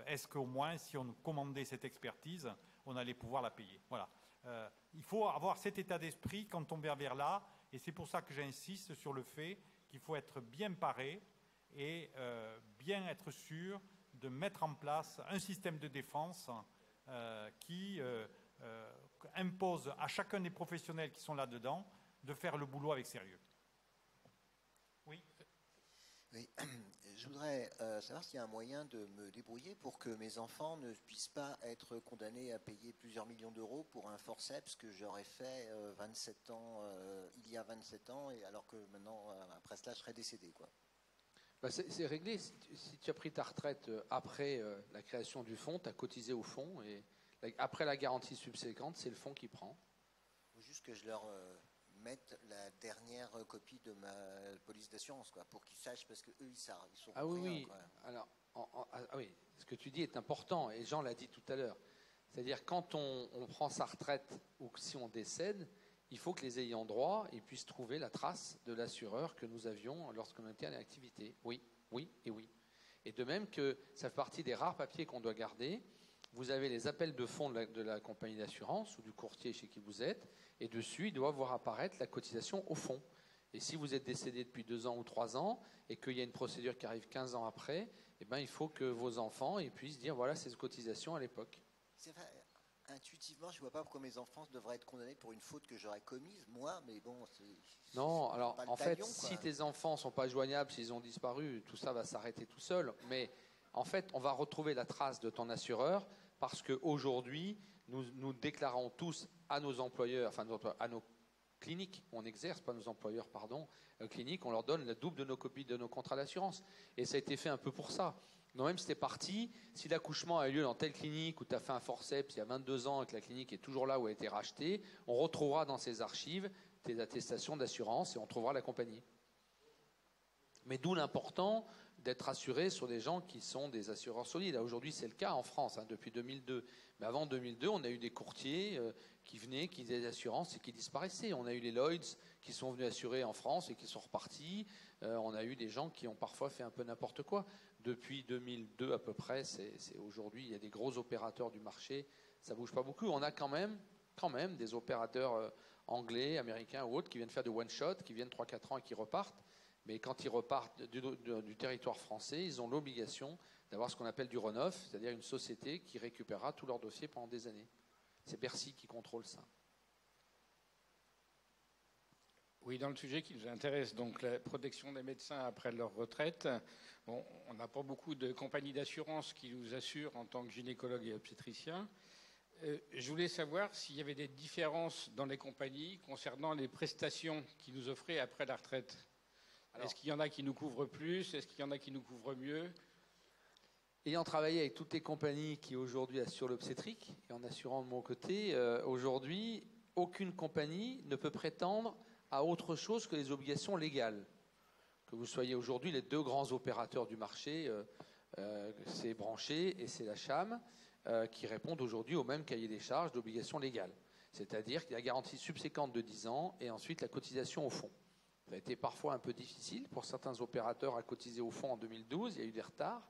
est-ce qu'au moins, si on commandait cette expertise, on allait pouvoir la payer? Voilà. Il faut avoir cet état d'esprit quand on va vers là, et c'est pour ça que j'insiste sur le fait qu'il faut être bien paré et bien être sûr de mettre en place un système de défense qui impose à chacun des professionnels qui sont là-dedans de faire le boulot avec sérieux. Oui. Oui. Je voudrais savoir s'il y a un moyen de me débrouiller pour que mes enfants ne puissent pas être condamnés à payer plusieurs millions d'euros pour un forceps que j'aurais fait 27 ans, il y a 27 ans, et alors que maintenant, après cela, je serais décédé, quoi. Bah c'est réglé. Si tu as pris ta retraite après la création du fonds, tu as cotisé au fonds, et après la garantie subséquente, c'est le fonds qui prend. Il faut juste que je leur mette la dernière copie de ma police d'assurance, quoi, pour qu'ils sachent, parce qu'eux, ils sont Ah oui, rien, oui. quoi. Alors, oui, ce que tu dis est important, et Jean l'a dit tout à l'heure. C'est-à-dire, quand on prend sa retraite ou si on décède, il faut que les ayants droit ils puissent trouver la trace de l'assureur que nous avions lorsqu'on était à l'activité. Oui, oui et oui. Et de même que ça fait partie des rares papiers qu'on doit garder. Vous avez les appels de fonds de la compagnie d'assurance ou du courtier chez qui vous êtes, et dessus, il doit voir apparaître la cotisation au fond. Et si vous êtes décédé depuis 2 ans ou 3 ans, et qu'il y a une procédure qui arrive 15 ans après, eh ben, il faut que vos enfants puissent dire, voilà, ces cotisations à l'époque. C'est vrai, intuitivement, je ne vois pas pourquoi mes enfants devraient être condamnés pour une faute que j'aurais commise, moi, mais bon... Non, alors pas le en fait, talion, quoi. si tes enfants ne sont pas joignables, s'ils ont disparu, tout ça va s'arrêter tout seul. Mais en fait, on va retrouver la trace de ton assureur parce qu'aujourd'hui, nous déclarons tous à nos employeurs, enfin à nos cliniques, on exerce, pas nos employeurs, pardon, cliniques, on leur donne la double de nos copies de nos contrats d'assurance. Et ça a été fait un peu pour ça. Donc même si t'es parti, si l'accouchement a eu lieu dans telle clinique où tu as fait un forceps il y a 22 ans et que la clinique est toujours là où elle a été rachetée, on retrouvera dans ces archives tes attestations d'assurance et on trouvera la compagnie. Mais d'où l'important d'être assuré sur des gens qui sont des assureurs solides. Aujourd'hui, c'est le cas en France, depuis 2002. Mais avant 2002, on a eu des courtiers qui venaient, qui faisaient des assurances et qui disparaissaient. On a eu les Lloyds qui sont venus assurer en France et qui sont repartis. On a eu des gens qui ont parfois fait un peu n'importe quoi. Depuis 2002 à peu près, aujourd'hui, il y a des gros opérateurs du marché. Ça ne bouge pas beaucoup. On a quand même des opérateurs anglais, américains ou autres qui viennent faire du one-shot, qui viennent 3-4 ans et qui repartent. Mais quand ils repartent du territoire français, ils ont l'obligation d'avoir ce qu'on appelle du run-off, c'est-à-dire une société qui récupérera tous leurs dossiers pendant des années. C'est Bercy qui contrôle ça. Oui, dans le sujet qui nous intéresse, donc la protection des médecins après leur retraite, bon, on n'a pas beaucoup de compagnies d'assurance qui nous assurent en tant que gynécologue et obstétricien. Je voulais savoir s'il y avait des différences dans les compagnies concernant les prestations qu'ils nous offraient après la retraite. Est-ce qu'il y en a qui nous couvrent plus? Est-ce qu'il y en a qui nous couvrent mieux? Ayant travaillé avec toutes les compagnies qui aujourd'hui assurent l'obstétrique, et en assurant de mon côté, aujourd'hui, aucune compagnie ne peut prétendre à autre chose que les obligations légales. Que vous soyez aujourd'hui les 2 grands opérateurs du marché, c'est Branché et c'est la CHAM, qui répondent aujourd'hui au même cahier des charges d'obligations légales. C'est-à-dire qu'il y a la garantie subséquente de 10 ans et ensuite la cotisation au fond. Ça a été parfois un peu difficile pour certains opérateurs à cotiser au fond en 2012, il y a eu des retards,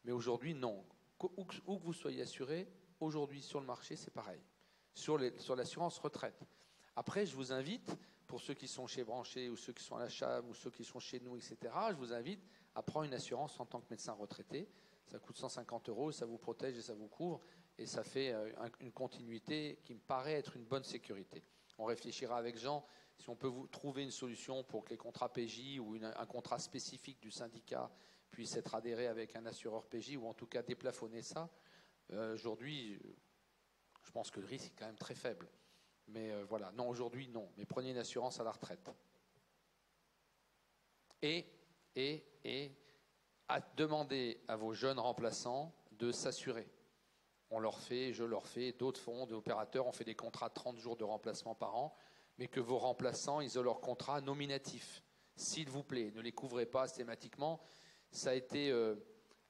mais aujourd'hui non. Où que vous soyez assuré, aujourd'hui sur le marché c'est pareil, sur l'assurance retraite. Après je vous invite, pour ceux qui sont chez Branché ou ceux qui sont à la CHAM ou ceux qui sont chez nous, etc., je vous invite à prendre une assurance en tant que médecin retraité. Ça coûte 150 €, ça vous protège et ça vous couvre, et ça fait une continuité qui me paraît être une bonne sécurité. On réfléchira avec Jean si on peut vous trouver une solution pour que les contrats PJ ou un contrat spécifique du syndicat puisse être adhéré avec un assureur PJ, ou en tout cas déplafonner ça. Aujourd'hui, je pense que le risque est quand même très faible. Mais voilà, non, aujourd'hui, non. Mais prenez une assurance à la retraite. Et à demander à vos jeunes remplaçants de s'assurer. On leur fait, je leur fais, d'autres font, des opérateurs, on fait des contrats de 30 jours de remplacement par an, mais que vos remplaçants, ils ont leur contrat nominatif. S'il vous plaît, ne les couvrez pas systématiquement. Ça a été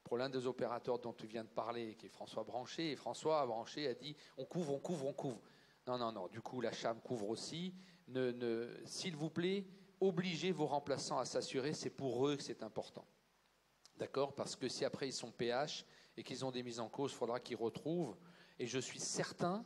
pour l'un des opérateurs dont tu viens de parler, qui est François Branché, et François Branché a dit on couvre, on couvre, on couvre. Non. Du coup, la CHAM couvre aussi. S'il vous plaît, obligez vos remplaçants à s'assurer, c'est pour eux que c'est important. D'accord? Parce que si après ils sont PH et qu'ils ont des mises en cause, il faudra qu'ils retrouvent. Et je suis certain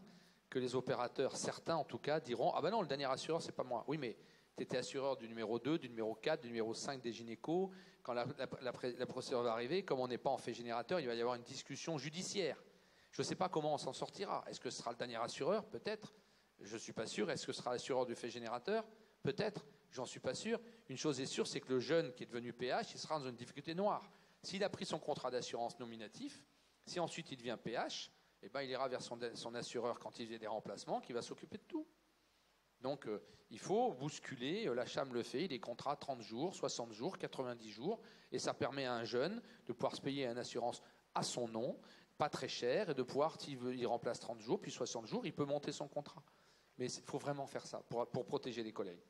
que les opérateurs, certains en tout cas, diront « Ah ben non, le dernier assureur, c'est pas moi. » Oui, mais tu étais assureur du numéro 2, du numéro 4, du numéro 5 des gynécos. Quand la procédure va arriver, comme on n'est pas en fait générateur, il va y avoir une discussion judiciaire. Je ne sais pas comment on s'en sortira. Est-ce que ce sera le dernier assureur? Peut-être. Je ne suis pas sûr. Est-ce que ce sera l'assureur du fait générateur? Peut-être. J'en suis pas sûr. Une chose est sûre, c'est que le jeune qui est devenu PH, il sera dans une difficulté noire. S'il a pris son contrat d'assurance nominatif, si ensuite il devient PH, eh ben, il ira vers son assureur quand il fait des remplacements, qui va s'occuper de tout. Donc, il faut bousculer. La CHAM le fait. Il est contrat 30 jours, 60 jours, 90 jours. Et ça permet à un jeune de pouvoir se payer une assurance à son nom, pas très cher, et de pouvoir, il remplace 30 jours, puis 60 jours, il peut monter son contrat. Mais il faut vraiment faire ça pour protéger les collègues.